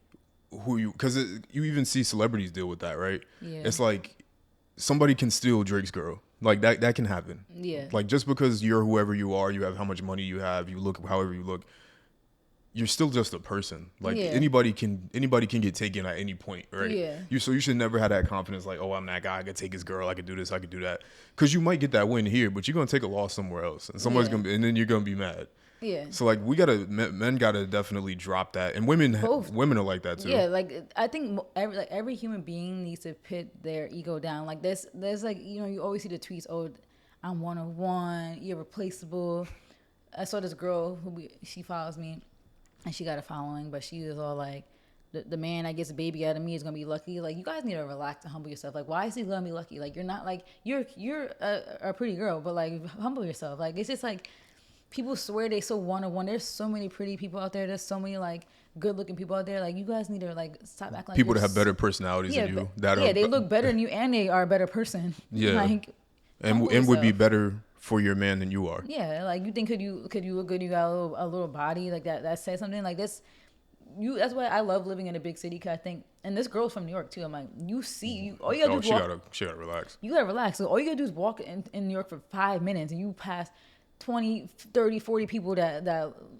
who you because you even see celebrities deal with that, right? Yeah. It's like somebody can steal Drake's girl. Like that can happen. Yeah. Like just because you're whoever you are, you have how much money you have, you look however you look, you're still just a person. Like Yeah. anybody can get taken at any point, right? Yeah. So you should never have that confidence like, oh, I'm that guy, I could take his girl, I could do this, I could do that. Because you might get that win here, but you're gonna take a loss somewhere else. And Yeah. and then you're gonna be mad. Yeah. So like men gotta definitely drop that. And Both. women are like that too. Yeah, like I think every human being needs to put their ego down. Like there's like you always see the tweets. Oh, I'm one of one, irreplaceable. I saw this girl she follows me, and she got a following, but she was all like, the man that gets a baby out of me is gonna be lucky. Like you guys need to relax and humble yourself. Like why is he gonna be lucky? Like you're not like you're a pretty girl, but like humble yourself. Like it's just like. People swear they so one of one. There's so many pretty people out there. There's so many like good looking people out there. Like you guys need to like stop acting like People that have better personalities than you. They look better than you and they are a better person. Yeah. Like and would be better for your man than you are. Yeah, like you think could you look good? You got a little body like that says something like this. That's why I love living in a big city because I think, and this girl's from New York too. I'm like, all you gotta do is walk. She gotta relax. You gotta relax. So all you gotta do is walk in New York for 5 minutes and you pass 20, 30, 40 people that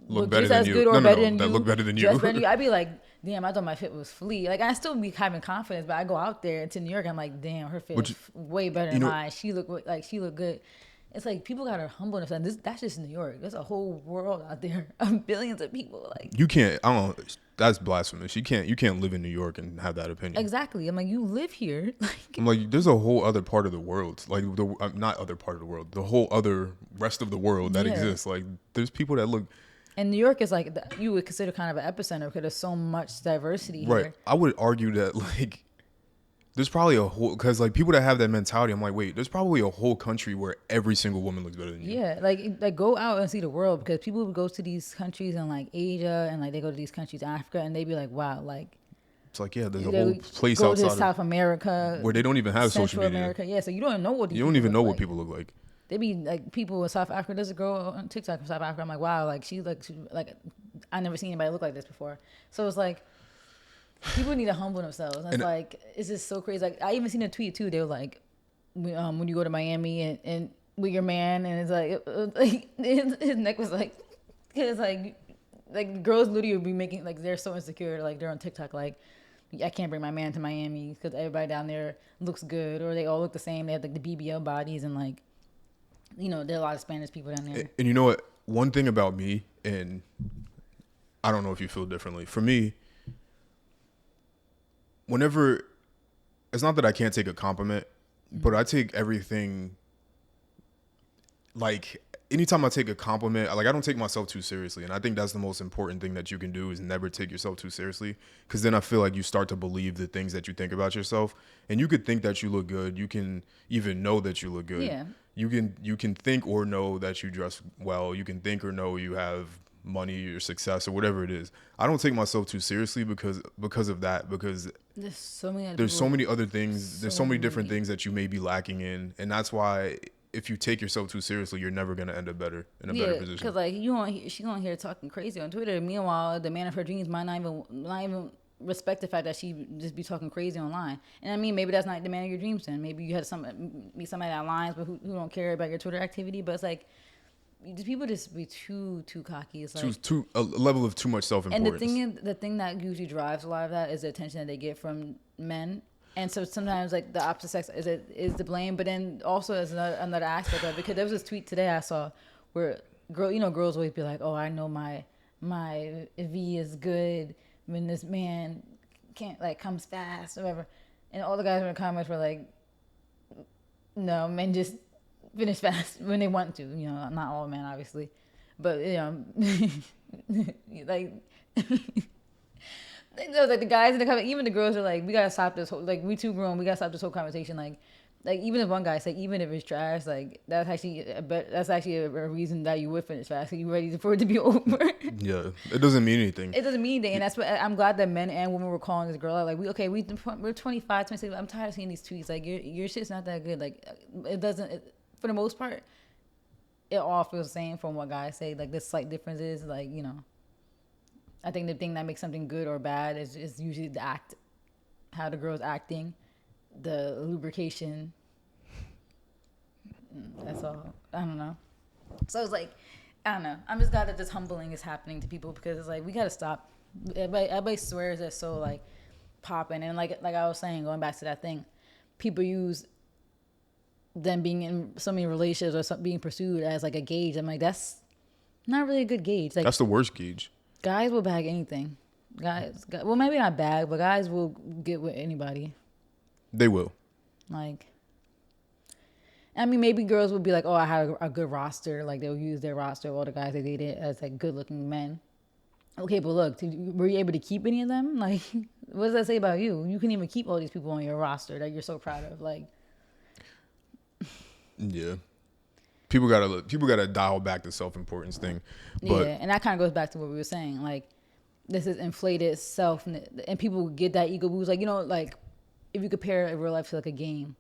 look better just than as you. good or better than you. That look better than you. Just better than you. I'd be like, damn, I thought my fit was flea. Like I still be having confidence, but I go out there to New York, I'm like, damn, her fit is way better than mine. She look good. It's like people gotta humble themselves. That's just New York. There's a whole world out there of billions of people. Like you can't. I don't. That's blasphemous. You can't live in New York and have that opinion. Exactly. I'm like, you live here. I'm like, there's a whole other part of the world, like not other part of the world, the whole other rest of the world that exists. Like, there's people that look. And New York is like you would consider kind of an epicenter because there's so much diversity right. here. I would argue that like there's probably a whole because like people that have that mentality. I'm like, wait, there's probably a whole country where every single woman looks better than you. Yeah, like go out and see the world because people go to these countries in like Asia and like they go to these countries in Africa and they be like, wow, like it's like there's a whole place go outside to South America where they don't even have social media. America, yeah. So you don't know what you don't even know what people look like. They be like people in South Africa. There's a girl on TikTok from South Africa. I'm like, wow, like she I never seen anybody look like this before. So it's like. People need to humble themselves. And it's like, it's just so crazy. Like, I even seen a tweet too. They were like, when you go to Miami and with your man, and it's like his neck was like, it's like girls literally would be making, like, they're so insecure. Like, they're on TikTok, like, I can't bring my man to Miami because everybody down there looks good or they all look the same. They have like the BBL bodies and like, there are a lot of Spanish people down there. And you know what? One thing about me, and I don't know if you feel differently. For me, whenever it's not that I can't take a compliment, but I take everything like anytime I take a compliment, like I don't take myself too seriously. And I think that's the most important thing that you can do is never take yourself too seriously. Because then I feel like you start to believe the things that you think about yourself. And you could think that you look good. You can even know that you look good. Yeah. You can think or know that you dress well. You can think or know you have money or success or whatever it is. I don't take myself too seriously because of that, because there's so many other things, there's so many different things that you may be lacking in, and that's why if you take yourself too seriously, you're never going to end up better in a better position. Because like she on here talking crazy on Twitter. Meanwhile, the man of her dreams might not even respect the fact that she just be talking crazy online. And I mean, maybe that's not the man of your dreams. Then maybe you had somebody that aligns, but who don't care about your Twitter activity. But it's like people just be too cocky. It's like a level of too much self-importance. And the thing that usually drives a lot of that is the attention that they get from men. And so sometimes like the opposite sex is to blame, but then also there's another aspect of it, because there was this tweet today I saw where girls always be like, oh, I know my V is good when this man can't like comes fast or whatever, and all the guys in the comments were like, no, men just finish fast when they want to, not all men obviously, but like. Like the guys in the comment, even the girls are like, we gotta stop this whole, like, we too grown, we gotta stop this whole conversation. Like, Like even if one guy say, even if it's trash, like that's actually a reason that you would finish fast. So you ready for it to be over. Yeah, it doesn't mean anything. It doesn't mean anything, and that's what I'm glad that men and women were calling this girl out. Like we're 25, 26. I'm tired of seeing these tweets. Like your shit's not that good. Like it doesn't. For the most part, it all feels the same from what guys say. Like the slight difference is like I think the thing that makes something good or bad is usually the act, how the girl's acting, the lubrication. That's all. I don't know. So it's like, I don't know. I'm just glad that this humbling is happening to people because it's like we gotta stop. Everybody swears they're so like popping, and like I was saying, going back to that thing, people use them being in so many relationships or being pursued as like a gauge. I'm like, that's not really a good gauge. Like That's the worst gauge. guys will bag anything. Guys, well, maybe not bag, but guys will get with anybody. They will. Like, I mean, maybe girls would be like, "Oh, I had a good roster." Like they'll use their roster of all the guys they dated as like good-looking men. Okay, but look, were you able to keep any of them? Like, what does that say about you? You can even keep all these people on your roster that you're so proud of. Like, Yeah. People gotta dial back the self-importance thing. But yeah, and that kind of goes back to what we were saying. Like, this is inflated self, and people get that ego boost. Like, like if you compare a real life to like a game,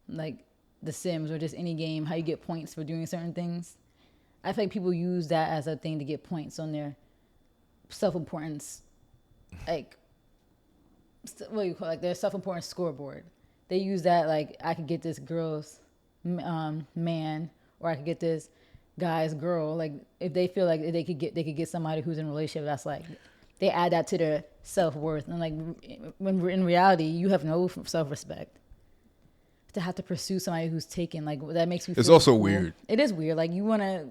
like The Sims or just any game, how you get points for doing certain things. I feel like people use that as a thing to get points on their self-importance, like what do you call it? Like their self-importance scoreboard. They use that like I could get this girl's man, or I could get this guy's girl. Like if they feel like they could get somebody who's in a relationship, that's like they add that to their self-worth. And like when we're in reality, you have no self-respect. To have to pursue somebody who's taken, like that makes me feel it's also cool. weird. It is weird. Like you want to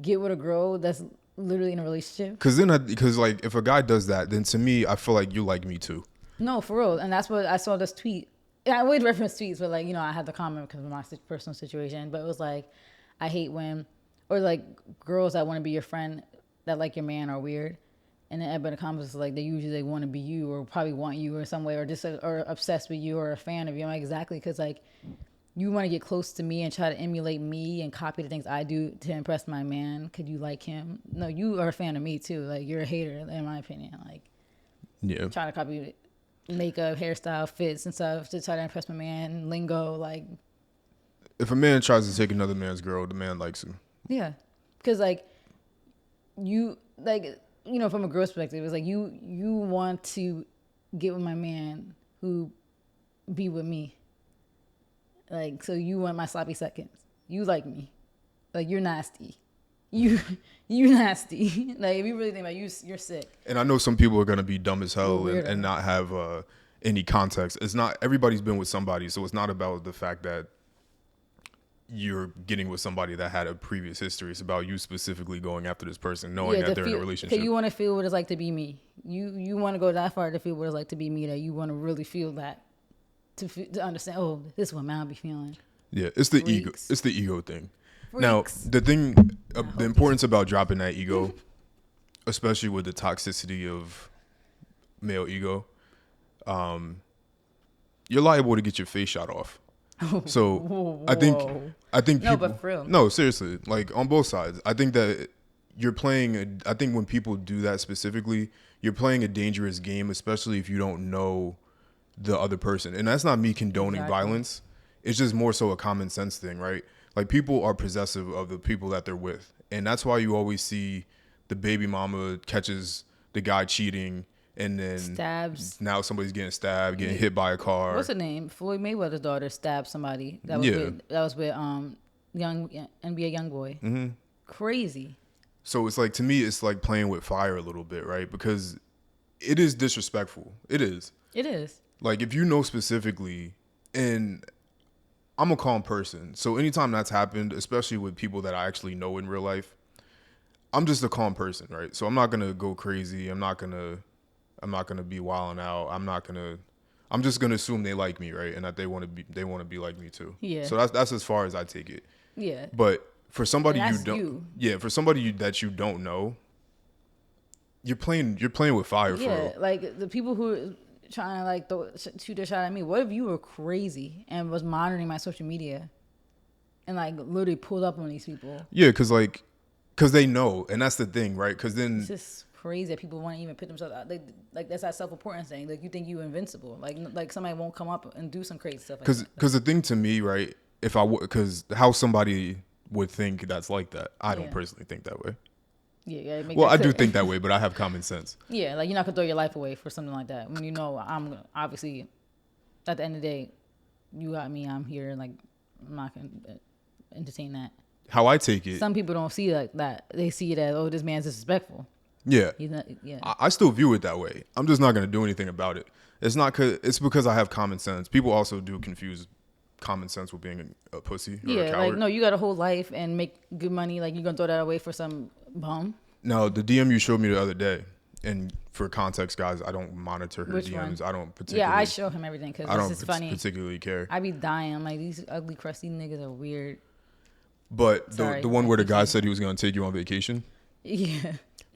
get with a girl that's literally in a relationship. Because like if a guy does that, then to me, I feel like you like me too. No, for real. And that's what I saw this tweet. And I would reference tweets, but like, I had the comment because of my personal situation. But it was like, I hate when, or like girls that want to be your friend that like your man are weird. And then everybody comments like they usually want to be you or probably want you in some way or just or obsessed with you or a fan of you. I'm like, exactly, because like you want to get close to me and try to emulate me and copy the things I do to impress my man. Could you like him? No, you are a fan of me too. Like you're a hater in my opinion. Like Yeah. trying to copy makeup, hairstyle, fits and stuff to try to impress my man. Lingo, like If a man tries to take another man's girl, the man likes him. yeah, because like you like. From a girl's perspective, it's like you want to get with my man who be with me. Like, so you want my sloppy seconds. You like me. Like, you're nasty. You nasty. Like, if you really think about it, you're sick. And I know some people are going to be dumb as hell Weirdo. and not have any context. It's not, everybody's been with somebody, so it's not about the fact that you're getting with somebody that had a previous history. It's about you specifically going after this person, knowing that they're in a relationship. Because you want to feel what it's like to be me. You want to go that far to feel what it's like to be me, that you want to really feel that, to understand, oh, this is what man be feeling. Yeah, it's the Freaks. ego. It's the ego thing. Freaks. Now, the importance about dropping that ego, especially with the toxicity of male ego, you're liable to get your face shot off. So Whoa. I think No, people, but for real. no, seriously, like on both sides, I think that you're playing. I think when people do that specifically, you're playing a dangerous game, especially if you don't know the other person. And that's not me condoning violence. It's just more so a common sense thing, right? Like people are possessive of the people that they're with, and that's why you always see the baby mama catches the guy cheating. And then stabs. Now somebody's getting stabbed, getting hit by a car. What's her name? Floyd Mayweather's daughter stabbed somebody. That was with young NBA young boy. Mm-hmm. Crazy. So it's like, to me, it's like playing with fire a little bit, right? Because it is disrespectful. It is. It is. Like if you know specifically, and I'm a calm person, so anytime that's happened, especially with people that I actually know in real life, I'm just a calm person, right? So I'm not gonna go crazy. I'm not gonna be wilding out. I'm just gonna assume they like me, right? And that they want to be like me too. Yeah. So that's as far as I take it. Yeah. But for somebody for somebody that you don't know, you're playing with fire. Yeah. Like the people who trying to like shoot a shot at me. What if you were crazy and was monitoring my social media and like literally pulled up on these people? Yeah, because they know, and that's the thing, right? Because then It's just crazy that people want to even put themselves out. Like that's that self-importance thing. Like you think you invincible. Like somebody won't come up and do some crazy stuff. Because the thing to me, right? If I would, because how somebody would think that's like that, I don't personally think that way. Yeah, well, I do think that way, but I have common sense. Yeah, like you're not gonna throw your life away for something like that when you know I'm obviously at the end of the day, you got me. I'm here. Like I'm not gonna entertain that. How I take it, some people don't see it like that. They see it as, oh, this man's disrespectful. Yeah, He's not, yeah. I still view it that way. I'm just not gonna do anything about it. It's because I have common sense. People also do confuse common sense with being a pussy or a coward. Like no, you got a whole life and make good money. Like you gonna throw that away for some bum? No, the DM you showed me the other day, and for context, guys, I don't monitor her Which DMs. one? I don't particularly. Yeah, I show him everything because this is funny. Particularly care. I be dying. I'm like, these ugly, crusty niggas are weird. But the one where the guy said he was gonna take you on vacation. Yeah.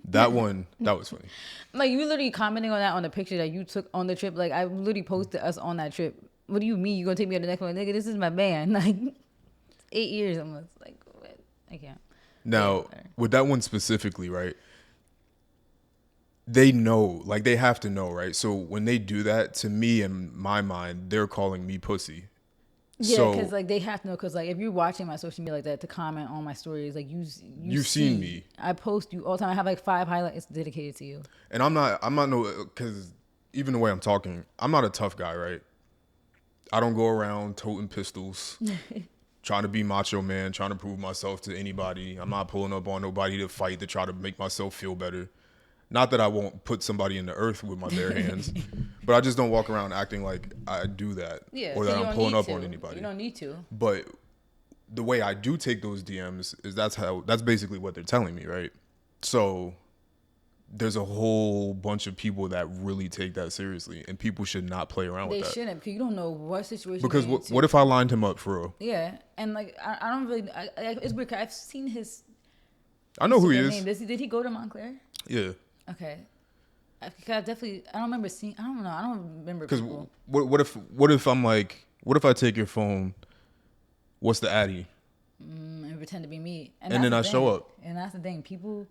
That one, that was funny. Like you literally commenting on that on the picture that you took on the trip. Like I literally posted us on that trip. What do you mean you gonna take me on the next one? Nigga, this is my man. Like 8 years almost. Like what? I can't. Now, with that one specifically, right? They know, like they have to know, right? So when they do that, to me in my mind, they're calling me pussy. Yeah, because like they have to know. Because like if you're watching my social media like that to comment on my stories, like you've seen me. I post you all the time. I have like 5 highlights dedicated to you. And I'm not no, because even the way I'm talking, I'm not a tough guy, right? I don't go around toting pistols, trying to be macho man, trying to prove myself to anybody. I'm not pulling up on nobody to fight to try to make myself feel better. Not that I won't put somebody in the earth with my bare hands, but I just don't walk around acting like I do that, or that I'm pulling up on anybody. You don't need to. But the way I do take those DMs is that's basically what they're telling me, right? So there's a whole bunch of people that really take that seriously, and people should not play around with that. They shouldn't, because you don't know what situation. Because what if I lined him up for real? Yeah, and like I don't really. It's weird. I've seen his. I know who he is. Did he go to Montclair? Yeah. Okay. I definitely. I don't remember seeing. I don't know. I don't remember. Because what if I'm like, what if I take your phone? What's the addy? And pretend to be me, and then I show up. And that's the thing, people.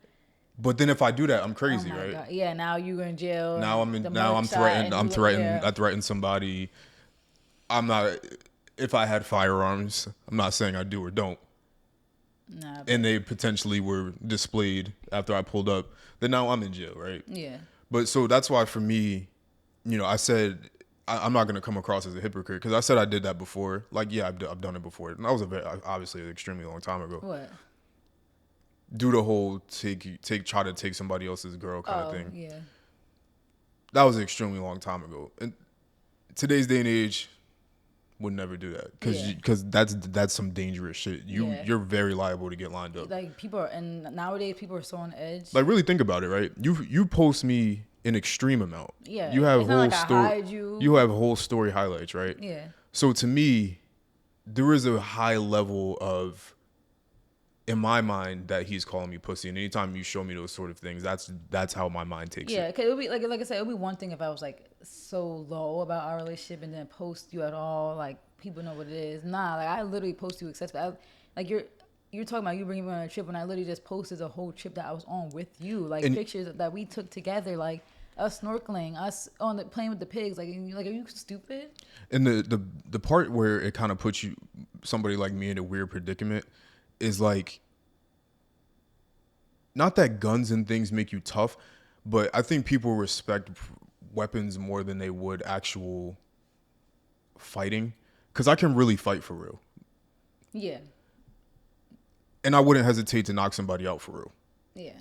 But then if I do that, I'm crazy, right? God. Yeah. Now you in jail. Now I'm threatened. I'm threatened. Yeah. I threatened somebody. I'm not. If I had firearms, I'm not saying I do or don't. Nah, and they potentially were displayed after I pulled up. Then now I'm in jail, right? Yeah. But so that's why for me, I said I'm not gonna come across as a hypocrite because I said I did that before. Like, yeah, I've done it before, and that was obviously an extremely long time ago. What? Do the whole try to take somebody else's girl kind of thing. Yeah. That was an extremely long time ago. And today's day and age, would never do that because that's some dangerous shit. You're very liable to get lined up. Like and nowadays people are so on edge. Like really think about it, right? You post me an extreme amount. Yeah. You have whole story. You have whole story highlights, right? Yeah. So to me, there is a high level of, in my mind, that he's calling me pussy. And anytime you show me those sort of things, that's how my mind takes it. Yeah, because it would be like I said, it would be one thing if I was like so low about our relationship and then post you at all, like people know what it is. Nah, like I literally post you accessible. Like you're talking about you bringing me on a trip when I literally just posted a whole trip that I was on with you, like pictures that we took together, like us snorkeling, us on the playing with the pigs. Like are you stupid? And the part where it kind of puts somebody like me in a weird predicament is like, not that guns and things make you tough, but I think people respect weapons more than they would actual fighting, because I can really fight for real. Yeah. And I wouldn't hesitate to knock somebody out for real. Yeah.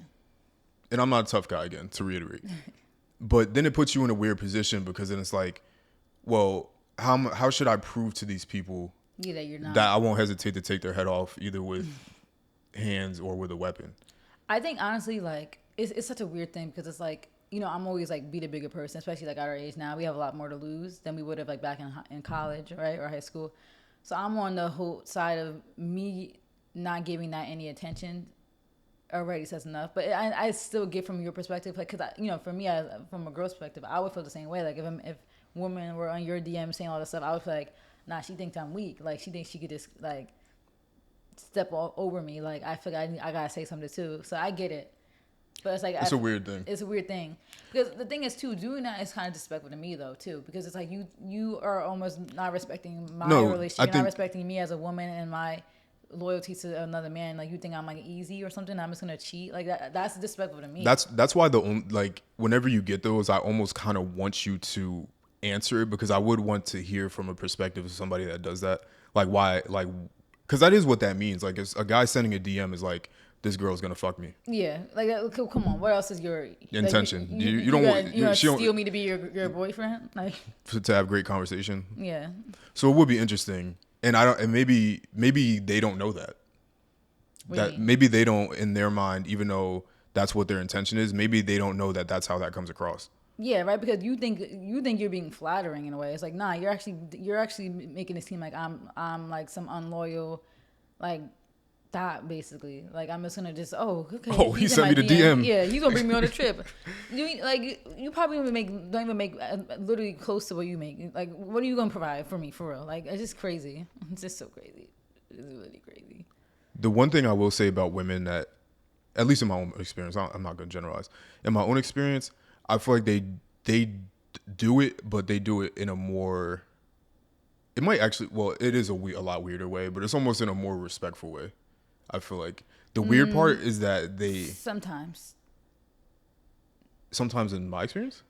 And I'm not a tough guy, again, to reiterate. But then it puts you in a weird position, because then it's like, well, how should I prove to these people that you're not, that I won't hesitate to take their head off either with hands or with a weapon? I think honestly, like it's such a weird thing, because it's like, I'm always like be the bigger person, especially like at our age now. We have a lot more to lose than we would have like back in college, right, or high school. So I'm on the whole side of me not giving that any attention already says enough. But I still get from your perspective, like, because for me, from a girl's perspective, I would feel the same way. Like if women were on your DM saying all this stuff, I was like, nah, she thinks I'm weak. Like, she thinks she could just like step all over me. Like, I feel like I gotta say something too. So I get it. But it's like It's a weird thing. It's a weird thing because the thing is too, doing that is kind of disrespectful to me though too, because it's like you are almost not respecting my relationship, not respecting me as a woman and my loyalty to another man. Like, you think I'm like easy or something, I'm just gonna cheat like that. That's disrespectful to me. That's why like whenever you get those, I almost kind of want you to answer it, because I would want to hear from a perspective of somebody that does that. Like, why? Like, because that is what that means. Like, it's a guy sending a DM is like, this girl's gonna fuck me. Yeah, like, come on, what else is your intention? Like, you don't want you steal me to be your boyfriend, like, to have great conversation. Yeah. So it would be interesting, and maybe they don't know that. Maybe they don't, in their mind, even though that's what their intention is, maybe they don't know that that's how that comes across. Yeah, right. Because you think you're being flattering in a way. It's like, nah, you're actually making it seem like I'm like some unloyal, like that basically. Like, I'm just gonna just he sent me the DM. Yeah, he's gonna bring me on a trip. You probably don't even make literally close to what you make. Like, what are you gonna provide for me for real? Like, it's just crazy. It's just so crazy. It's really crazy. The one thing I will say about women that, at least in my own experience, I'm not gonna generalize. In my own experience, I feel like they do it, but they do it in a more. It might actually, well, it is a lot weirder way, but it's almost in a more respectful way. I feel like the weird part is that they sometimes in my experience.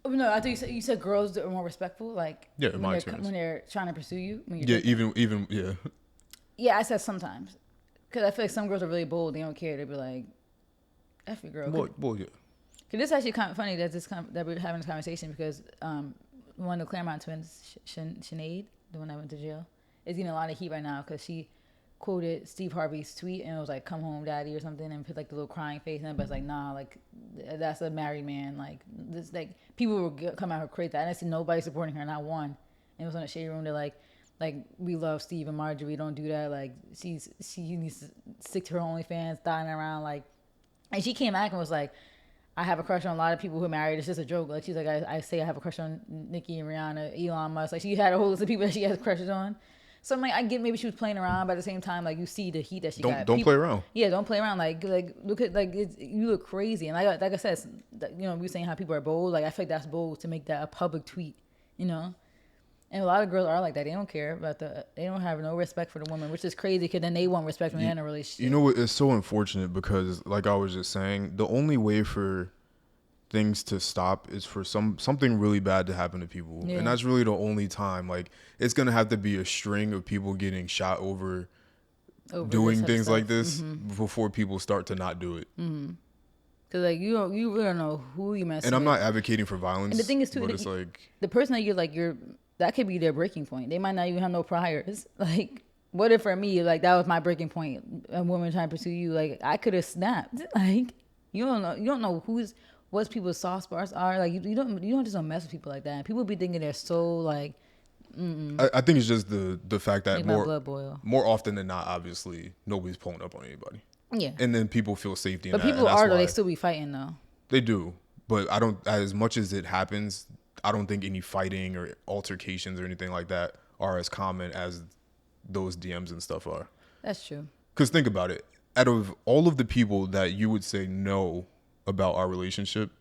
Oh, no, I think you said girls are more respectful. Like, yeah, in my experience, when they're trying to pursue you. Even yeah. Yeah, I said sometimes, because I feel like some girls are really bold. They don't care. They be like, "F your girl." Well, yeah. Cause this is actually kind of funny that we're having this conversation, because one of the Claremont twins, Sinead, the one that went to jail, is getting a lot of heat right now because she quoted Steve Harvey's tweet and it was like, "Come home, daddy," or something, and put like the little crying face, and everybody's like, "Nah, like that's a married man." Like, this, like, people will come out and create that, and I see nobody supporting her, not one. And it was on the Shade Room. They're like, we love Steve and Marjorie. Don't do that. Like, she needs to stick to her OnlyFans, dying around like. And she came back and was like, I have a crush on a lot of people who are married. It's just a joke. Like, she's like, I say I have a crush on Nicki and Rihanna, Elon Musk. Like, she had a whole list of people that she has crushes on. So I'm like, I get maybe she was playing around, but at the same time, like, you see the heat that she got. Don't play around. Yeah, don't play around. Like look at, like, you look crazy. And like I said, we were saying how people are bold. Like, I feel like that's bold to make that a public tweet, you know. And a lot of girls are like that. They don't care about they don't have no respect for the woman, which is crazy, because then they want respect when they're in a relationship. You know what? It's so unfortunate because, like I was just saying, the only way for things to stop is for something really bad to happen to people. Yeah. And that's really the only time. Like, it's going to have to be a string of people getting shot over doing things like this before people start to not do it. Mm-hmm. Cause like you really don't know who you mess with. And I'm not advocating for violence. And the thing is too, but it's like the person that you're that could be their breaking point. They might not even have no priors. Like, what if for me, like, that was my breaking point? A woman trying to pursue you, like, I could have snapped. Like, you don't know what people's soft spots are. Like, you don't just don't mess with people like that. People be thinking they're so like. I think it's just the fact that more often than not, obviously, nobody's pulling up on anybody. Yeah. And then people feel safety in that. But people are, though. They still be fighting, though. They do. But I don't, as much as it happens, I don't think any fighting or altercations or anything like that are as common as those DMs and stuff are. That's true. Because think about it. Out of all of the people that you would say no about our relationship,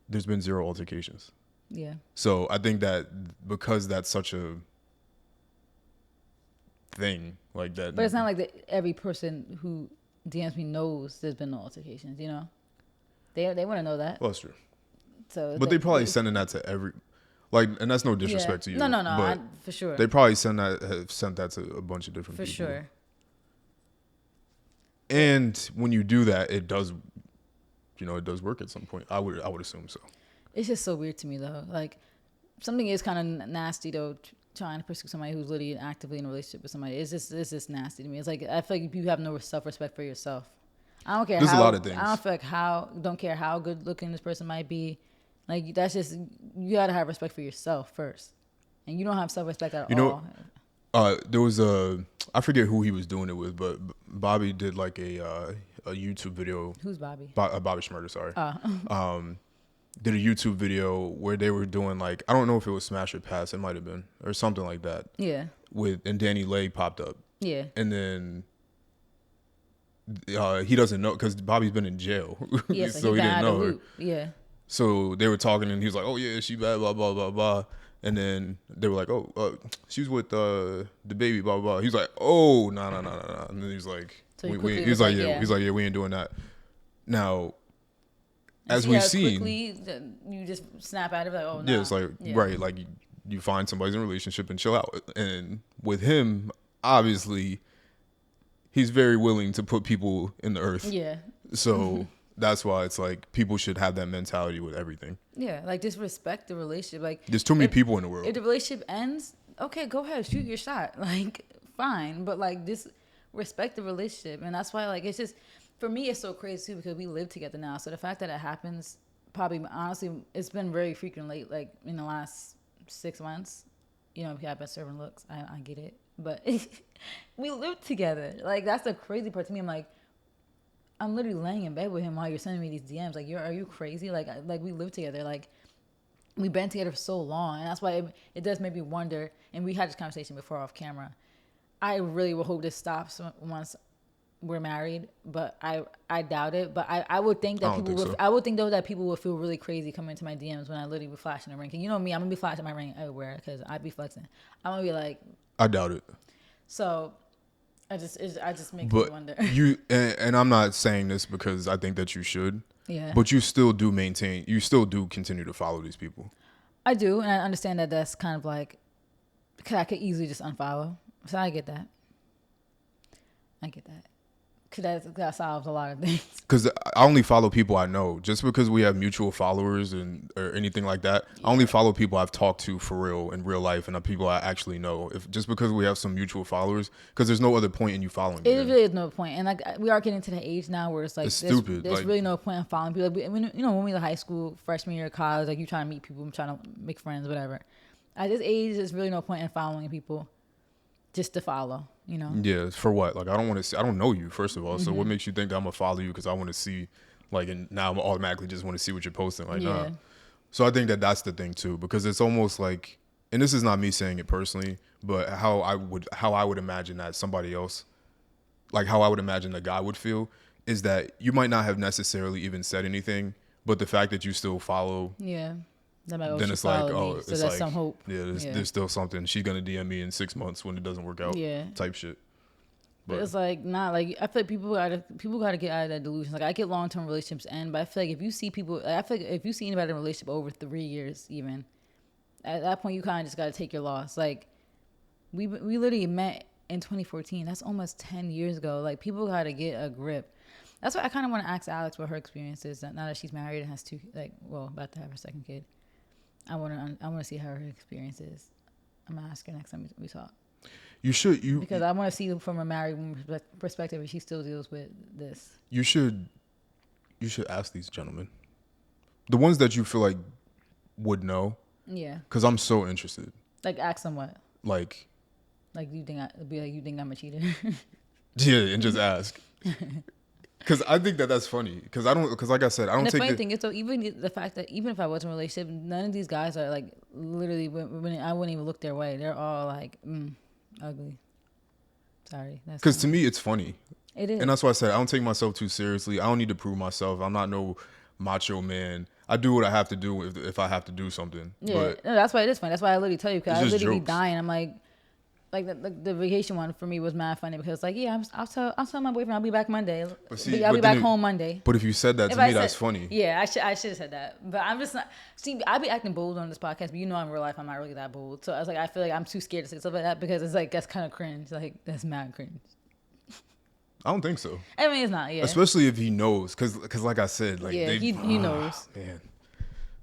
there's been 0 altercations. Yeah. So I think that because that's such a thing like that. But it's not like every person who DMs me knows there's been no altercations, you know? They want to know that. Well, that's true. So, but they probably sending that to every, like, and that's no disrespect to you. No, for sure. They probably have sent that to a bunch of different people. For sure. And when you do that, it does work at some point. I would assume so. It's just so weird to me, though. Like, something is kind of nasty, though, trying to pursue somebody who's literally actively in a relationship with somebody. It's just nasty to me. It's like, I feel like you have no self-respect for yourself. I don't care. There's a lot of things. I don't feel like don't care how good looking this person might be. Like, that's just, you gotta have respect for yourself first, and you don't have self-respect at all. There was I forget who he was doing it with, but Bobby did like a YouTube video. Who's Bobby? Bobby Shmurda, sorry. did a YouTube video where they were doing like, I don't know if it was Smash or Pass, it might have been, or something like that. Yeah. And Danny Lay popped up. Yeah. And then he doesn't know because Bobby's been in jail. Yeah. So he didn't know her. Yeah. So they were talking and he was like, oh yeah, she bad, blah, blah, blah, blah. And then they were like, oh, she was with the baby, blah, blah, blah. He's like, oh, no. And then he's like, So he's like, yeah, we ain't doing that. Now, as see we've how seen, quickly you just snap out of it, like, oh, yeah, it's like, right, like you find somebody's in a relationship and chill out. And with him, obviously, he's very willing to put people in the earth. Yeah. So that's why it's like people should have that mentality with everything. Yeah, like just respect the relationship. Like there's too many people in the world. If the relationship ends, okay, go ahead, shoot your shot. Like fine, but like just respect the relationship. And that's why like it's just for me it's so crazy too because we live together now. So the fact that it happens probably honestly it's been very frequently like in the last 6 months. You know, I've been serving looks. I get it, but we live together. Like that's the crazy part to me. I'm like. I'm literally laying in bed with him while you're sending me these DMs. Like, are you crazy? Like we live together. Like, we've been together for so long, and that's why it does make me wonder. And we had this conversation before off camera. I really will hope this stops once we're married, but I doubt it. But I would think that people would. So. I would think though that people would feel really crazy coming into my DMs when I literally be flashing the ring. And you know me, I'm gonna be flashing my ring everywhere because I be flexing. I'm gonna be like. I doubt it. So. I just make me wonder. And I'm not saying this because I think that you should. Yeah. But you still do continue to follow these people. I do, and I understand that that's kind of like, because I could easily just unfollow. So I get that. Because that solves a lot of things. Because I only follow people I know. Just because we have mutual followers or anything like that, I only follow people I've talked to for real in real life and the people I actually know. Just because we have some mutual followers, because there's no other point in you following me. It really is no point. And like we are getting to the age now where it's like, stupid. There's really no point in following people. Like, when we were high school, freshman year of college, like you trying to meet people, I'm trying to make friends, whatever. At this age, there's really no point in following people. Just to follow, you know. Yeah, for what? Like I don't want to see. I don't know you, first of all. So what makes you think that I'm gonna follow you because I want to see, like, and now I'm automatically just want to see what you're posting. Like, nah. So I think that that's the thing too, because it's almost like, and this is not me saying it personally, but how I would imagine that somebody else, like how I would imagine the guy would feel, is that you might not have necessarily even said anything, but the fact that you still follow. Yeah. Then it's like, so it's that's like some hope. Yeah, there's still something. She's gonna DM me in 6 months when it doesn't work out. Yeah, type shit. But it's like not like I feel like people gotta get out of that delusion. Like I get long term relationships end, but I feel like if you see people, like, I feel like if you see anybody in a relationship over 3 years, even at that point, you kind of just gotta take your loss. Like we literally met in 2014. That's almost 10 years ago. Like people gotta get a grip. That's why I kind of want to ask Alex what her experience is. Now that she's married and has about to have her second kid. I want to see how her experience is. I'm gonna ask her next time we talk. You should because I want to see from a married woman's perspective if she still deals with this. You should ask these gentlemen, the ones that you feel like would know. Yeah. Because I'm so interested. Like ask them what. Like you think I'm a cheater? Yeah, and just ask. Because I think that's funny. Because like I said, I don't take. The funny thing is, though, even the fact that even if I was in a relationship, none of these guys are like literally. When I wouldn't even look their way. They're all like ugly. Sorry. Because to me, it's funny. It is, and that's why I said I don't take myself too seriously. I don't need to prove myself. I'm not no macho man. I do what I have to do if I have to do something. Yeah, but no, that's why it is funny. That's why I literally tell you because I literally be dying. I'm like. Like the vacation one for me was mad funny because like I'll tell my boyfriend I'll be back Monday. I'll be back home Monday. But if you said that to me, that's funny. Yeah, I should have said that. But I'm just not. See, I be acting bold on this podcast, but you know in real life I'm not really that bold. So I was like I feel like I'm too scared to say stuff like that because it's like that's kind of cringe. Like that's mad cringe. I don't think so. I mean it's not. Yeah. Especially if he knows, because like I said, like he knows. Man.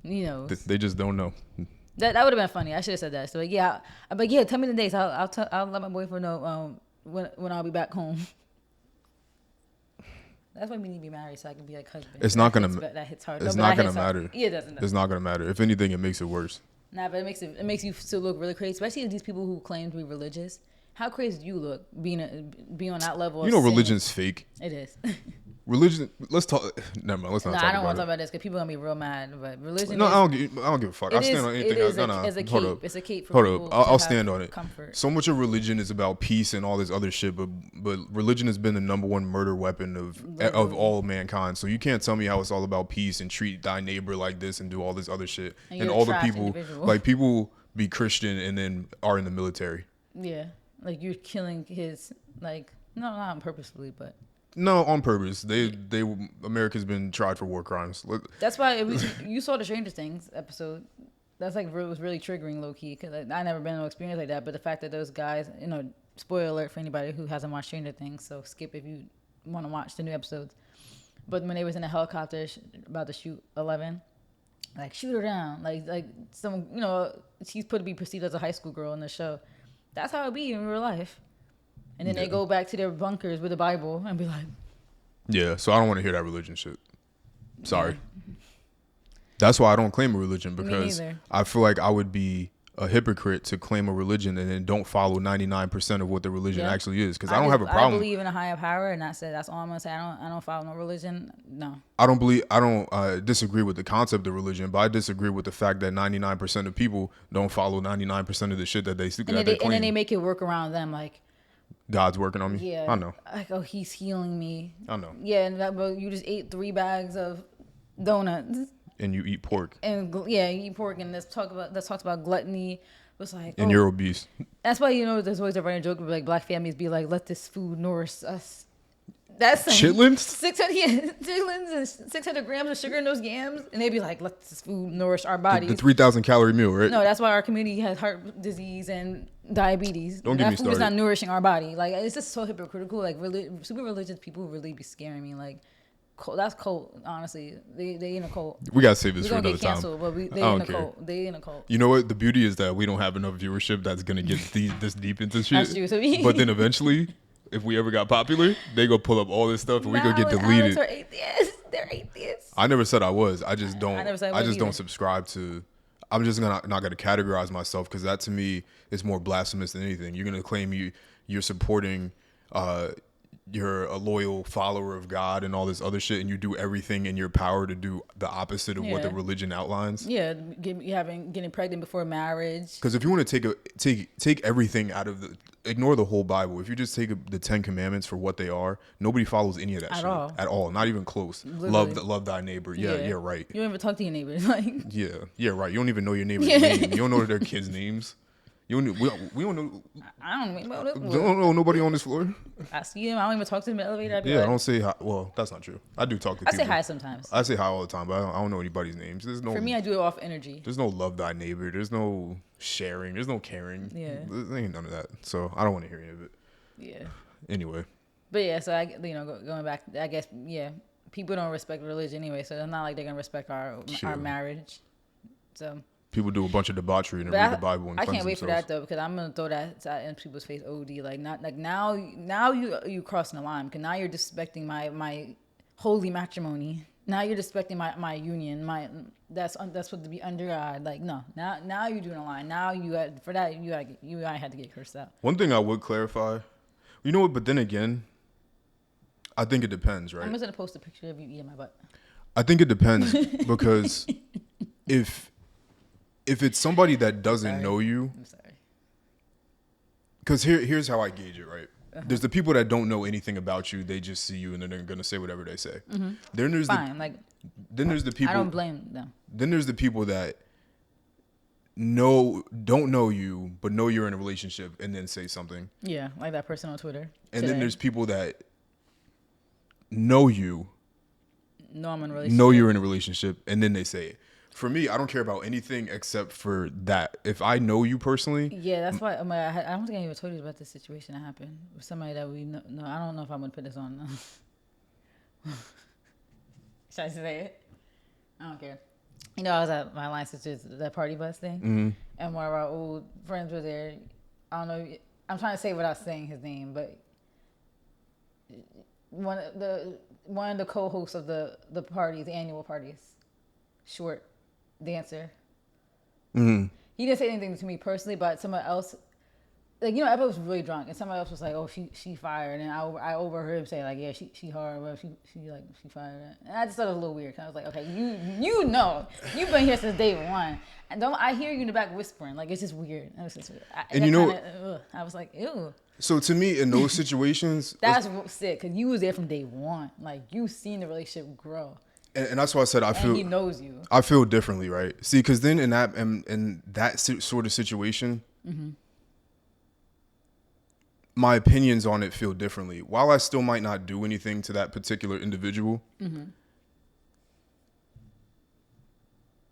He knows. They just don't know. That would have been funny. I should have said that. So tell me the dates. I'll let my boyfriend know when I'll be back home. That's why we need to be married so I can be like husband. It's not gonna. That hits hard. It's not gonna matter. Yeah, it doesn't. It's not gonna matter. If anything, it makes it worse. Nah, but it makes you still look really crazy, especially these people who claim to be religious How crazy do you look being on that level? You Of know, sin? religion's fake. It is. Religion. Let's talk. Never mind. Let's not No, talk I don't want about to talk it. about this because people are gonna be real mad. But religion No, is. I don't give a fuck. I It stand is. on It anything. is No, no, as a hold cape. up. It's a cape for Hold people. up. To I'll have stand on it. Comfort. So much of religion is about peace and all this other shit, but religion has been the number one murder weapon of Literally. all mankind. So you can't tell me how it's all about peace and treat thy neighbor like this and do all this other shit. And And you're a all the trash people individual. like people be Christian and then are in the military. Yeah, like you're killing his like no, not purposefully, but No, on purpose. They America's been tried for war crimes. that's why you saw the Stranger Things episode. That's like was really triggering, low key, because I never been in no experience like that. But the fact that those guys, spoiler alert for anybody who hasn't watched Stranger Things, so skip if you want to watch the new episodes. But when they was in a helicopter about to shoot 11, like shoot her down, like some she's put to be perceived as a high school girl in the show. That's how it be in real life. And then they go back to their bunkers with the Bible and be like, yeah, so I don't want to hear that religion shit. Sorry. That's why I don't claim a religion, because neither. I feel like I would be a hypocrite to claim a religion and then don't follow 99% of what the religion Yeah. actually is. Because I don't have a problem. I believe in a higher power, and that's it. That's all I'm gonna say. I don't follow no religion. No. I don't disagree with the concept of religion, but I disagree with the fact that 99% of people don't follow 99% of the shit that they claim. And then they make it work around them, like, God's working on me. yeah, I know. like, oh, he's healing me. I know. Yeah, but you just ate 3 bags of donuts, And you eat pork and you eat pork, and let's talk about gluttony. It's like, and you're obese. that's why there's always a running joke where like black families be like, let this food nourish us. That's like Chitlins? 600 chitlins and 600 grams of sugar in those yams, and they be like, let this food nourish our bodies. The 3,000 calorie meal, right? No, that's why our community has heart disease and diabetes. Don't get that me food is started. not nourishing our body. Like, it's just so hypocritical. Like, super religious people really be scaring me. Like, that's cult. Honestly, they in a cult. We gotta save this We're for gonna another get time. canceled, but they I in don't a care. cult. They in a cult. You know what? The beauty is that we don't have enough viewership that's gonna get this deep into shit. That's true. So But then eventually, if we ever got popular, they go pull up all this stuff and we could get Mal and deleted. Alex are atheists. They're atheists. I never said I was. I just don't. never said I I was just don't either. subscribe to. I'm just not gonna categorize myself, because that to me is more blasphemous than anything. You're gonna claim you're supporting. You're a loyal follower of God and all this other shit, and you do everything in your power to do the opposite of what the Yeah. religion outlines. Yeah, getting pregnant before marriage. Because if you want to take everything out of ignore the whole Bible. If you just take the 10 Commandments for what they are, nobody follows any of that At shit all. at all. Not even close. Literally. Love thy neighbor. Yeah, right. You don't even talk to your neighbors. Like, Yeah, right. You don't even know your neighbor's Yeah. name. You don't know their kids' names. We don't know. I don't even Don't know nobody on this floor. I see him. I don't even talk to him in the elevator. I'd be Yeah, I like, don't say hi. Well, that's not true. I do talk to I people. say hi sometimes. I say hi all the time, but I don't know anybody's names. There's no. For me, I do it off energy. There's no love thy neighbor. There's no sharing. There's no caring. Yeah. There ain't none of that. So I don't want to hear any of it. Yeah. Anyway. But yeah, so going back, I guess, yeah, people don't respect religion anyway, so it's not like they're gonna respect our Sure. marriage. So, People do a bunch of debauchery and but read the Bible and I cleanse can't wait for themselves. that though, because I'm gonna throw that in people's face. OD, like not like now you crossing the line, because now you're disrespecting my holy matrimony. Now you're disrespecting my union. That's what to be under God. Like, no, now you're doing a line. Now you got for that I had to get cursed out. One thing I would clarify, you know what? But then again, I think it depends, right? I'm just gonna post a picture of you eating my butt. I think it depends because if it's somebody that doesn't Sorry. know you, I'm sorry. because here's how I gauge it, right? There's the people that don't know anything about you; they just see you and then they're gonna say whatever they say. Then there's Fine, like then there's the people. I don't blame them. Then there's the people that don't know you but know you're in a relationship and then say something. Yeah, like that person on Twitter. And today. then there's people that know you, No, I'm in a relationship. know you're in a relationship, and then they say it. For me, I don't care about anything except for that. If I know you personally, Yeah, that's why. I don't think I even told you about this situation that happened with somebody that we know. No, I don't know if I'm gonna put this on. Should I say it? I don't care. I was at my line sisters that party bus thing, and one of our old friends were there. I don't know. I'm trying to say without saying his name, but one of the co-hosts of the parties, the annual parties, short dancer. He didn't say anything to me personally, but someone else like, you know, everybody was really drunk, and somebody else was like, "Oh, she fired," and I overheard him say like, "Yeah, she hard, well, she fired," and I just thought it was a little weird. Cause I was like, "Okay, you know, you've been here since day one, and don't I hear you in the back whispering? Like, it's just weird." It was just weird. And you know, I was like, "Ew." so to me, in those situations, That's sick, cause you was there from day one. Like, you seen the relationship grow, and that's why I said and he knows you. I feel differently, right? See, because then in that sort of situation. Mm-hmm. My opinions on it feel differently. While I still might not do anything to that particular individual, mm-hmm.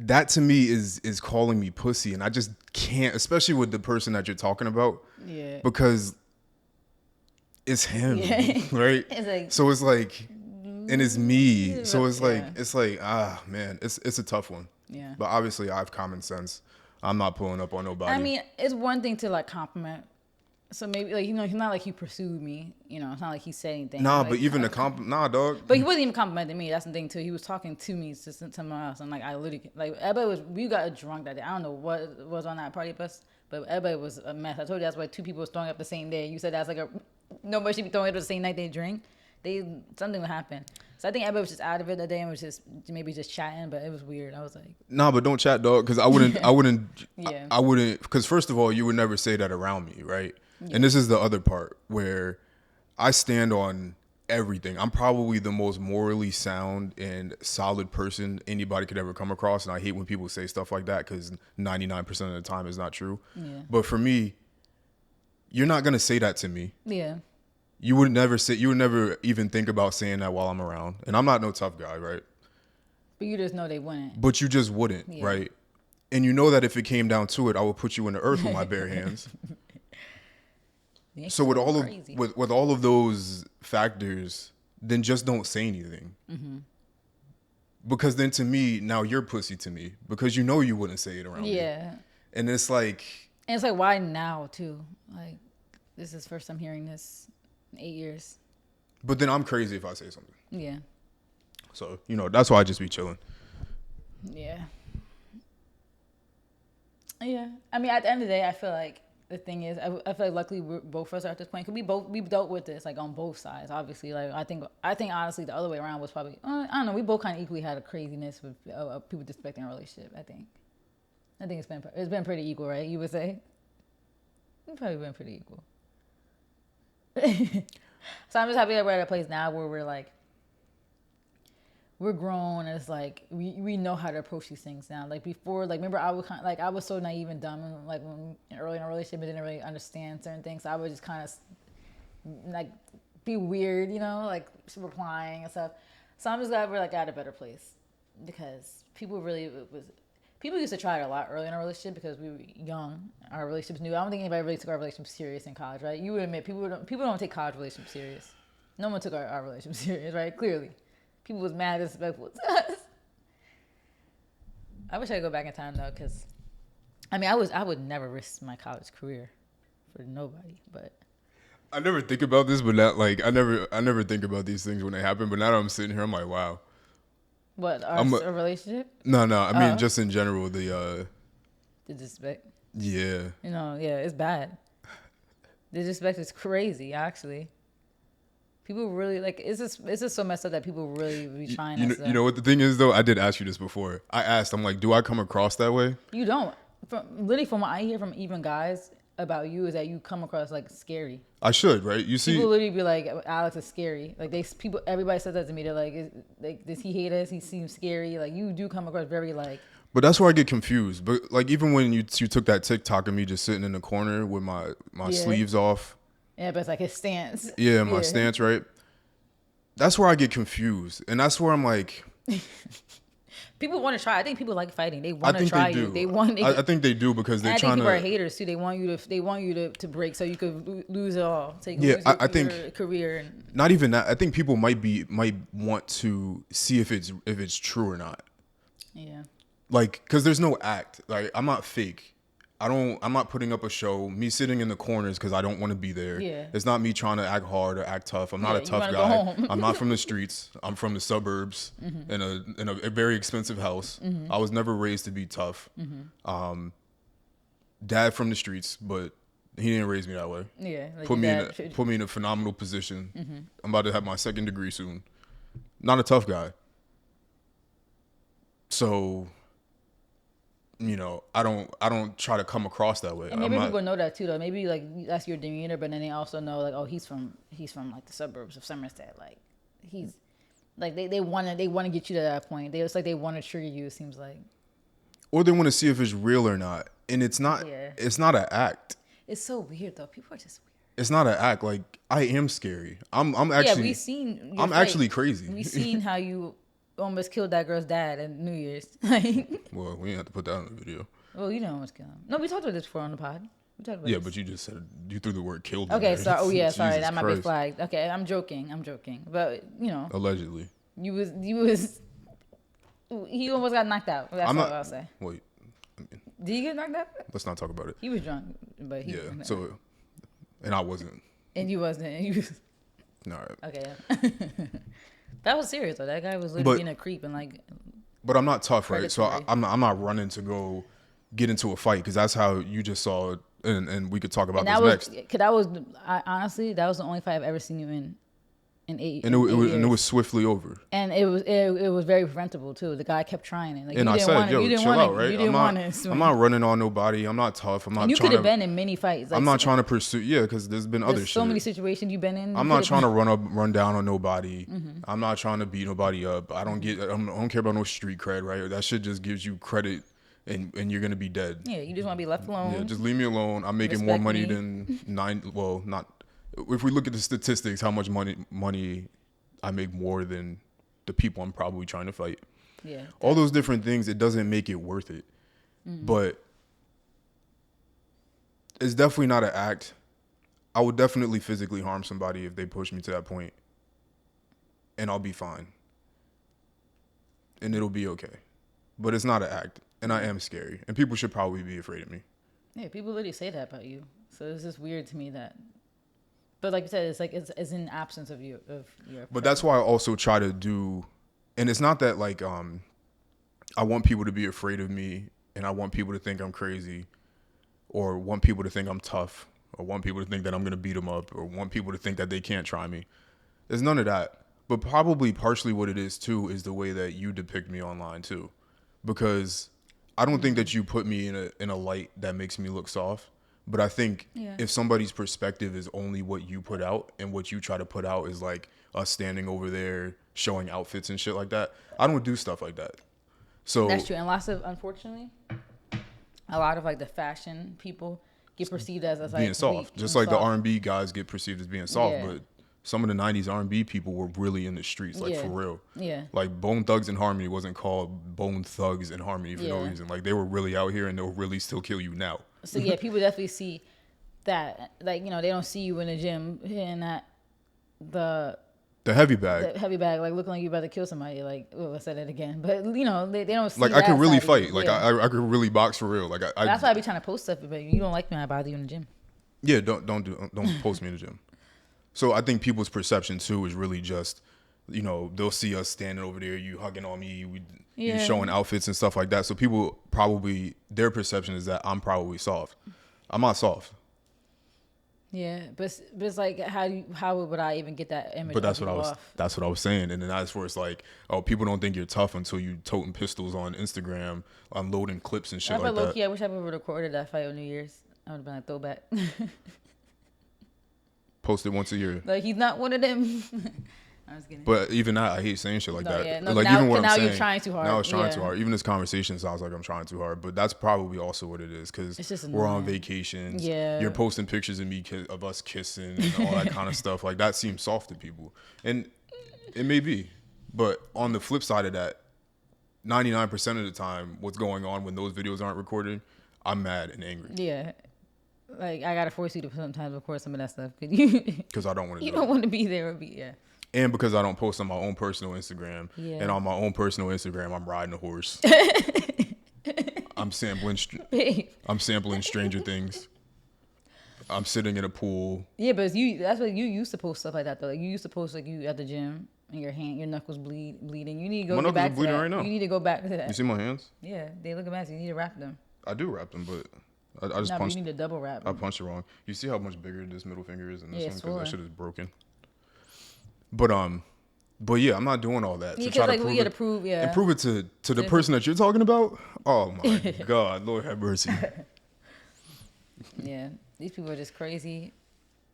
that to me is calling me pussy, and I just can't, especially with the person that you're talking about. Yeah. Because it's him, right? It's like, so it's like, and it's me. So it's like, man, it's a tough one. Yeah. But obviously, I have common sense. I'm not pulling up on nobody. I mean, it's one thing to like compliment. So maybe, like, you know, he's not like he pursued me. You know, it's not like he said anything. Nah, like, but even the nah, dog. But he wasn't even complimenting me. That's the thing too. He was talking to me to someone else, and like I literally, like, everybody was. We got drunk that day. I don't know what was on that party bus, but everybody was a mess. I told you that's why 2 people was throwing up the same day. You said that's like nobody should be throwing up the same night they drink. Something would happen. So I think everybody was just out of it that day and was just maybe just chatting, but it was weird. I was like, nah, but don't chat, dog, because I wouldn't, yeah. I wouldn't, because first of all, you would never say that around me, right? Yeah. And this is the other part where I stand on everything. I'm probably the most morally sound and solid person anybody could ever come across, and I hate when people say stuff like that because 99% of the time is not true. Yeah. But for me, you're not gonna say that to me. Yeah. You would never even think about saying that while I'm around. And I'm not no tough guy, right? But you just know they wouldn't. But you just wouldn't, yeah. Right? And you know that if it came down to it, I would put you in the earth with my bare hands. So with all of those factors, then just don't say anything. Mm-hmm. Because then to me, now you're pussy to me. Because you know you wouldn't say it around me. Yeah. And it's like... And it's like, why now, too? Like, this is the first time hearing this in 8 years. But then I'm crazy if I say something. Yeah. So, you know, that's why I just be chilling. Yeah. Yeah. I mean, at the end of the day, I feel like the thing is, I feel like luckily both of us are at this point. Because we dealt with this, like, on both sides, obviously. Like, I think honestly, the other way around was probably, I don't know, we both kind of equally had a craziness with people disrespecting our relationship, I think. I think it's been pretty equal, right? You would say? It's probably been pretty equal. So I'm just happy that we're at a place now where we're grown, and it's like we know how to approach these things now. Like before, like remember I was so naive and dumb, like when early in a relationship and didn't really understand certain things. So I would just kind of like be weird, you know, like replying and stuff. So I'm just glad we're like at a better place, because people used to try it a lot early in our relationship because we were young. Our relationships new. I don't think anybody really took our relationship serious in college, right? You would admit people don't take college relationships serious. No one took our relationship serious, right? Clearly. People was mad and disrespectful to us. I wish I could go back in time though, because I mean I would never risk my college career for nobody. But I never think about this, but not like I never think about these things when they happen. But now that I'm sitting here, I'm like, wow. What, a relationship? No. I mean, just in general, the disrespect. Yeah. You know, yeah, it's bad. The disrespect is crazy, actually. People really like. It's just so messed up that people really be trying. You know what the thing is though? I did ask you this before. I asked. I'm like, do I come across that way? You don't. From what I hear from even guys about you is that you come across like scary. I should, right? You see, people literally be like, Alex is scary. Like everybody says that to me. They're like, does he hate us? He seems scary. Like you do come across very like. But that's where I get confused. But like even when you took that TikTok of me just sitting in the corner with my sleeves off. Yeah, but it's like his stance. Yeah, my stance, right? That's where I get confused, and that's where I'm like. People want to try. I think people like fighting. They want to try you. I think they do because they're trying to. People are haters too. They want you to break so you could lose it all. So you can lose I think your career. Not even that. I think people might want to see if it's true or not. Yeah. Like, because there's no act. Like, I'm not fake. I'm not putting up a show. Me sitting in the corners because I don't want to be there. Yeah. It's not me trying to act hard or act tough. I'm not a tough guy. I'm not from the streets. I'm from the suburbs in a very expensive house. Mm-hmm. I was never raised to be tough. Mm-hmm. Dad from the streets, but He didn't raise me that way. Yeah. Like Put me in a phenomenal position. Mm-hmm. I'm about to have my 2nd degree soon. Not a tough guy. So, I don't try to come across that way. And maybe people know that too, though. Maybe like that's your demeanor, but then they also know like, oh, he's from like the suburbs of Somerset. Like he's like they want to get you to that point. It's like they want to trigger you. It seems like. Or they want to see if it's real or not, and it's not. Yeah. It's not an act. It's so weird though. People are just weird. It's not an act. Like I am scary. I'm actually. Yeah, we've seen. I'm actually crazy. We've seen how you almost killed that girl's dad at New Year's. Well, we didn't have to put that on the video. Well, you know almost killed him. No, we talked about this before on the pod. We talked about this. But you just said you threw the word "killed." Okay, sorry. Oh yeah, sorry. That might be flagged. Okay, I'm joking. But allegedly. He almost got knocked out. That's what I'll say. Wait. Did he get knocked out? Let's not talk about it. He was drunk, but he wasn't. So, and I wasn't. And you wasn't. And you was. All right. Okay. That was serious though. That guy was literally being a creep and like. But I'm not tough, right? So I'm not running to go get into a fight because that's how you just saw it, and we could talk about this next. Cause honestly, that was the only fight I've ever seen you in 8 and it was swiftly over. And it was very preventable too. The guy kept trying it. Like, and I said, yo, chill out, right? You didn't want it. I'm not running on nobody. I'm not tough. I'm not. And you could have been in many fights. Like, I'm not trying to pursue. Yeah, because there's been other shit. So many situations you've been in. I'm not trying to run down on nobody. Mm-hmm. I'm not trying to beat nobody up. I don't care about no street cred, right? That shit just gives you credit. And you're gonna be dead. Yeah, you just want to be left alone. Yeah, just leave me alone. I'm making more money than not. If we look at the statistics, how much money I make more than the people I'm probably trying to fight. Yeah. All those different things, it doesn't make it worth it. Mm-hmm. But it's definitely not an act. I would definitely physically harm somebody if they push me to that point. And I'll be fine. And it'll be okay. But it's not an act. And I am scary. And people should probably be afraid of me. Yeah, people literally say that about you. So it's just weird to me that. But like you said, it's like it's in absence of your. But that's why I also try to do, and it's not that like I want people to be afraid of me, and I want people to think I'm crazy, or want people to think I'm tough, or want people to think that I'm gonna beat them up, or want people to think that they can't try me. There's none of that. But probably partially what it is too is the way that you depict me online too, because I don't think that you put me in a light that makes me look soft. But I think if somebody's perspective is only what you put out and what you try to put out is like us standing over there showing outfits and shit like that, I don't do stuff like that. So that's true. And unfortunately, a lot of like the fashion people get perceived as like being soft. Just like the R&B guys get perceived as being soft. Yeah. But some of the 90s R&B people were really in the streets, like for real. Yeah. Like Bone Thugs and Harmony wasn't called Bone Thugs and Harmony for no reason. Like they were really out here and they'll really still kill you now. So yeah, people definitely see that. Like, they don't see you in the gym hitting that the heavy bag. The heavy bag, like looking like you about to kill somebody. Like, I said it again. But they don't see. Like I could really fight. Like I could really box for real. Like that's why I be trying to post stuff. But you don't like me, I bother you in the gym. Yeah, don't post me in the gym. So I think people's perception too is really just, they'll see us standing over there, you hugging on me, you showing outfits and stuff like that. So people probably, their perception is that I'm probably soft. I'm not soft. Yeah, but it's like how would I even get that image? But that's what I was saying, and then that's where it's like, oh, people don't think you're tough until you toting pistols on Instagram, unloading clips and shit like that. I wish I would have recorded that fight on New Year's. I would have been like throwback. Post it once a year. Like he's not one of them. I was kidding. But even that, I hate saying shit like that. Yeah. No, like now, even what now I'm saying, you're trying too hard. Now it's trying too hard. Even this conversation sounds like I'm trying too hard. But that's probably also what it is because we're on vacations. Yeah. You're posting pictures of us kissing and all that kind of stuff. Like that seems soft to people, and it may be. But on the flip side of that, 99% of the time, what's going on when those videos aren't recorded, I'm mad and angry. Yeah. Like I gotta force you to sometimes record some of that stuff because I don't want to. You don't want to be there or be And because I don't post on my own personal Instagram, and on my own personal Instagram, I'm riding a horse. I'm sampling Stranger Things. I'm sitting in a pool. Yeah, but that's what you used to post stuff like that though. Like you used to post like you at the gym and your knuckles bleeding. You need to go back to that. Right now. You need to go back to that. You see my hands? Yeah, they look a mess. You need to wrap them. I do wrap them, but I just No, but punched. you need to double wrap. I punched it wrong. You see how much bigger this middle finger is than this Yeah, one? it's Because that swollen. shit is broken. But yeah, I'm not doing all that Yeah, to try because to like prove we got to it. prove, yeah. And prove it to the person that you're talking about. Oh my God, Lord have mercy. Yeah, these people are just crazy.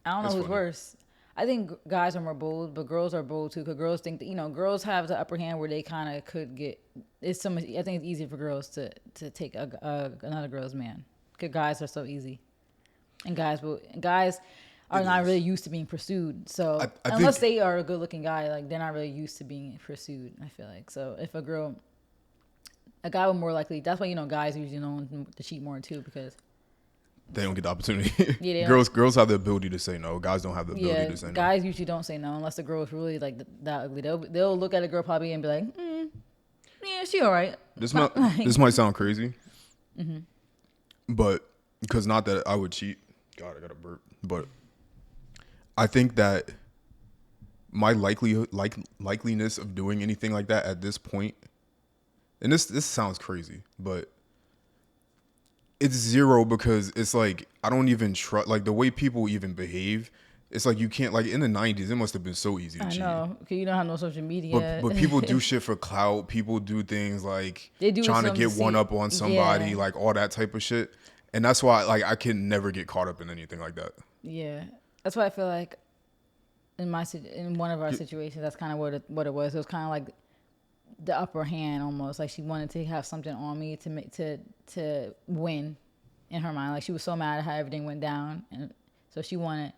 I don't know It's who's funny. worse. I think guys are more bold, but girls are bold too. Because girls think that girls have the upper hand where they kind of could get. It's so much. I think it's easier for girls to take another girl's man. Because guys are so easy, and guys are It not is. really used to being pursued. So I unless think- they are a good looking guy, like they're not really used to being pursued. I feel like so if a guy would more likely. That's why guys usually know to cheat more too because. They don't get the opportunity. Yeah, they girls have the ability to say no. Guys don't have the ability Yeah, to say no. guys usually don't say no unless the girl is really like that ugly. They'll look at a girl probably and be like, yeah, she all right. This Like- this might sound crazy, Mm-hmm. but because not that I would cheat. God, I got to burp. But I think that my likeliness of doing anything like that at this point, and this sounds crazy, but it's zero because it's like I don't even trust like the way people even behave. It's like you can't like in the 90s. It must have been so easy to I cheat. know, because you don't have no social media. But people do shit for clout. People do things like They do it trying to some get to one see- up on somebody, yeah. like all that type of shit. And that's why like I can never get caught up in anything like that. Yeah, that's why I feel like in one of our situations, that's kind of what it was. It was kind of like the upper hand almost. Like she wanted to have something on me to win in her mind. Like she was so mad at how everything went down, and so she wanted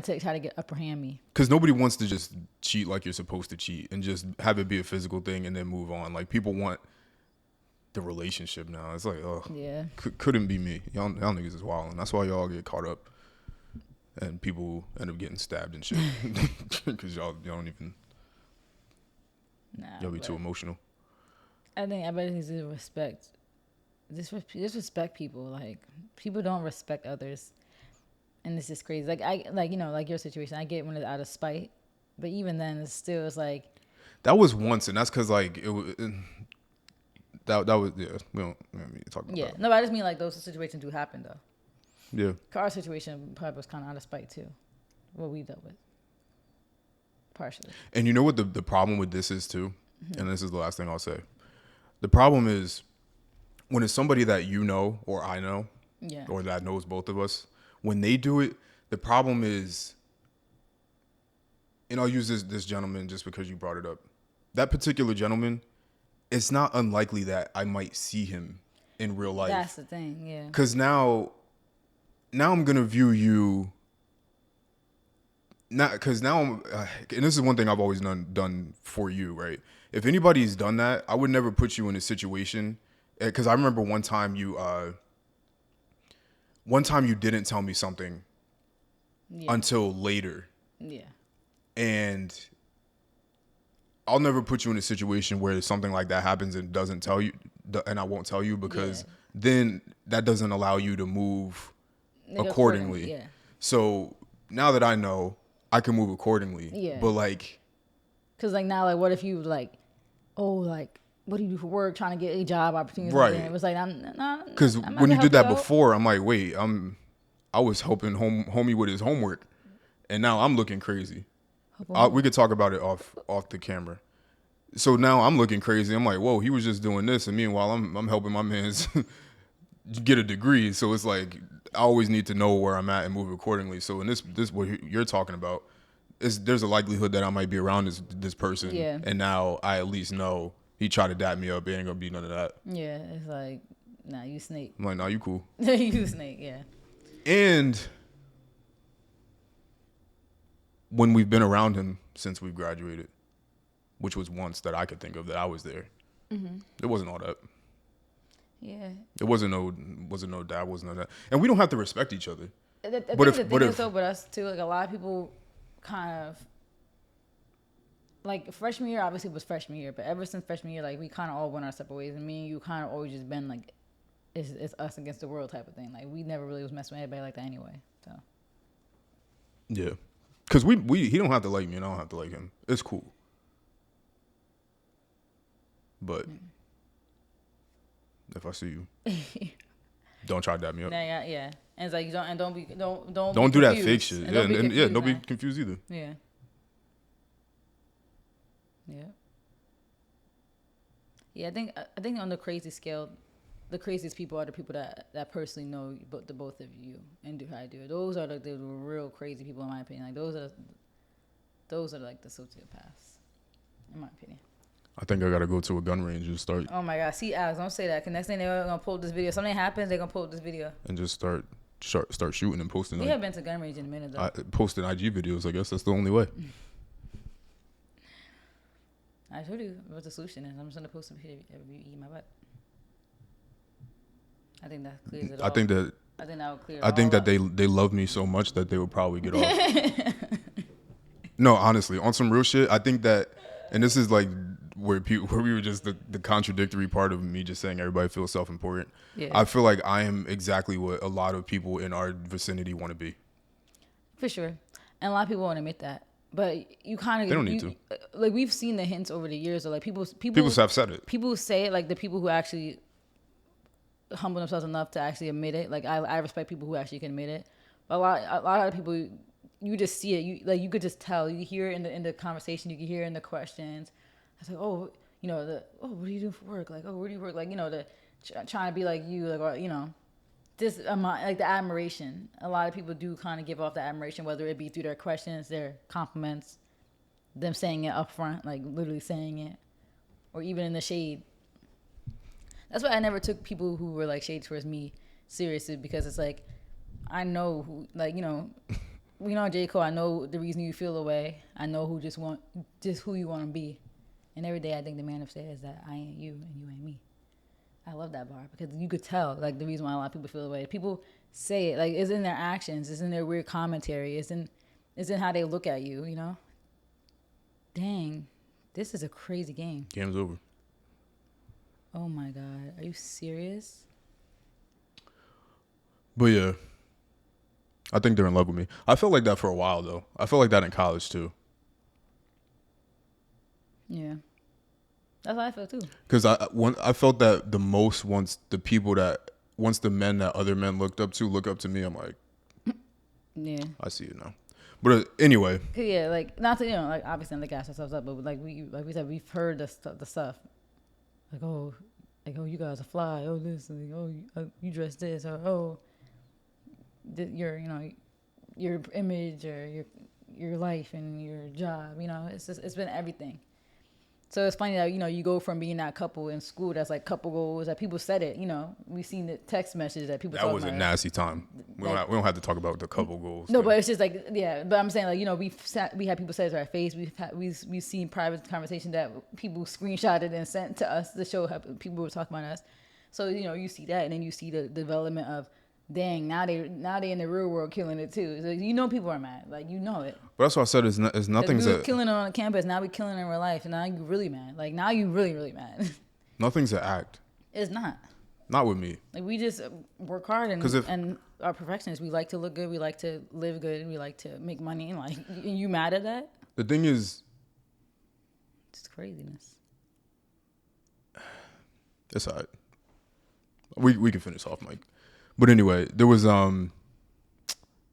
to try to get upper hand me. Because nobody wants to just cheat like you're supposed to cheat and just have it be a physical thing and then move on. Like people want the relationship now. It's like, oh, Yeah. couldn't be me. Y'all niggas is wild, and that's why y'all get caught up, and people end up getting stabbed and shit because y'all don't even Nah, y'all be but too emotional. I think everybody needs to disrespect people. Like people don't respect others, and it's just crazy. Like your situation. I get when it's out of spite, but even then, it's like That was once, and that's because like it was. That was yeah. We don't need to talk about yeah. that. No, but I just mean like those situations do happen though. Yeah. Our situation probably was kind of out of spite too. What we dealt with, partially. And you know what the problem with this is too, and this is the last thing I'll say. The problem is when it's somebody that you know or I know, Yeah. or that knows both of us. When they do it, the problem is, and I'll use this gentleman just because you brought it up. That particular gentleman, it's not unlikely that I might see him in real life. That's the thing. Yeah. Because now I'm gonna view you. Not because now I'm, and this is one thing I've always done for you, right? If anybody's done that, I would never put you in a situation. Because I remember one time you didn't tell me something Yeah. until later, Yeah. and I'll never put you in a situation where something like that happens and doesn't tell you, and I won't tell you because Yeah. then that doesn't allow you to move Like, accordingly. Yeah. So now that I know, I can move accordingly. Yeah. But like, Cause like now, like what if you like, oh, like what do you do for work? Trying to get a job opportunity. Right. And it was like I'm not. because when you did that before, I'm like, wait, I was helping homie with his homework, and now I'm looking crazy. We could talk about it off the camera. So now I'm looking crazy. I'm like, whoa, he was just doing this, and meanwhile I'm helping my man's get a degree. So it's like I always need to know where I'm at and move accordingly. So in this what you're talking about, there's a likelihood that I might be around this person, Yeah. and now I at least know he tried to dap me up. It ain't gonna be none of that. Yeah, it's like, nah, you snake. I'm like, nah, you cool. You snake. Yeah. And when we've been around him since we've graduated, which was once that I could think of that I was there, it wasn't all that. Yeah. It wasn't no that, wasn't no that. And we don't have to respect each other. I But think if- the but thing if- is though, but us too, like a lot of people kind of like freshman year obviously was freshman year, but ever since freshman year, like we kind of all went our separate ways, and me and you kind of always just been like, it's us against the world type of thing. Like we never really was messing with anybody like that anyway. So Yeah. Because he don't have to like me and I don't have to like him. It's cool. But if I see you, Don't try to dab me up. Now, yeah. And it's like you don't be Don't do that fake shit. And Yeah, don't be and yeah, confused, don't be man. confused either. Yeah. Yeah. Yeah, I think on the crazy scale, the craziest people are the people that personally know the both of you and do how I do it. Those are the real crazy people, in my opinion. Like those are like the sociopaths, in my opinion. I think I gotta go to a gun range and start Oh my God! See, Alex, don't say that. Cause next thing they're gonna pull this video. Something happens, they're gonna pull this video. and just start shooting and posting. We have been to gun range in a minute though. Posting IG videos. I guess that's the only way. I told you what the solution is. I'm just gonna post a video of you eating my butt. I think that clears it all. I think that would clear. I think that they love me so much that they would probably get off. No, honestly, on some real shit, I think that, and this is like where we were just the contradictory part of me just saying everybody feels self-important. Yeah. I feel like I am exactly what a lot of people in our vicinity want to be. For sure, and a lot of people won't admit that. But you kind of They don't need to. Like we've seen the hints over the years of like people have said it. People say it, like the people who actually humble themselves enough to actually admit it. Like I respect people who actually can admit it. But a lot of people, you just see it. You could just tell. You hear it in the conversation. You can hear it in the questions. I was like, oh, what do you do for work? Like, oh, where do you work? Like, trying to be like you, like, or, this like the admiration. A lot of people do kind of give off the admiration, whether it be through their questions, their compliments, them saying it up front, like literally saying it, or even in the shade. That's why I never took people who were like shade towards me seriously, because it's like I know who, like, J. Cole. I know the reason you feel away. I know who who you want to be, and every day I think the man upstairs that I ain't you and you ain't me. I love that bar because you could tell, like, the reason why a lot of people feel the way. People say it, like, it's in their actions, it's in their weird commentary, it's in how they look at you, Dang, this is a crazy game. Game's over. Oh my God, are you serious? But yeah, I think they're in love with me. I felt like that for a while though. I felt like that in college too. Yeah. That's how I feel too. Because I felt that the most once the men that other men look up to me, I'm like, yeah, I see it now. But anyway, yeah, like not to like obviously not to gas ourselves up, but like we said, we've heard the stuff, like oh you guys are fly, oh this, like, oh you dress this, or oh your image or your life and your job, it's been everything. So it's funny that, you go from being that couple in school that's like couple goals, that people said it, we've seen the text message that people that was a nasty time. We don't have to talk about the couple goals. No, but it's just like, yeah, but I'm saying, like, we had people say it to our face. We've seen private conversation that people screenshotted and sent to us to show how people were talking about us. So, you see that, and then you see the development of, dang, now they in the real world killing it too. So, people are mad, like, it. But that's what I said. Is nothing's we were killing it on campus. Now we killing it in real life, and now you really mad. Like, now you really really mad. Nothing's an act. It's not. Not with me. Like, we just work hard and our perfectionists. We like to look good. We like to live good. We like to make money. Like, you mad at that? The thing is, it's craziness. It's all right. We can finish off, Mike. But anyway, there was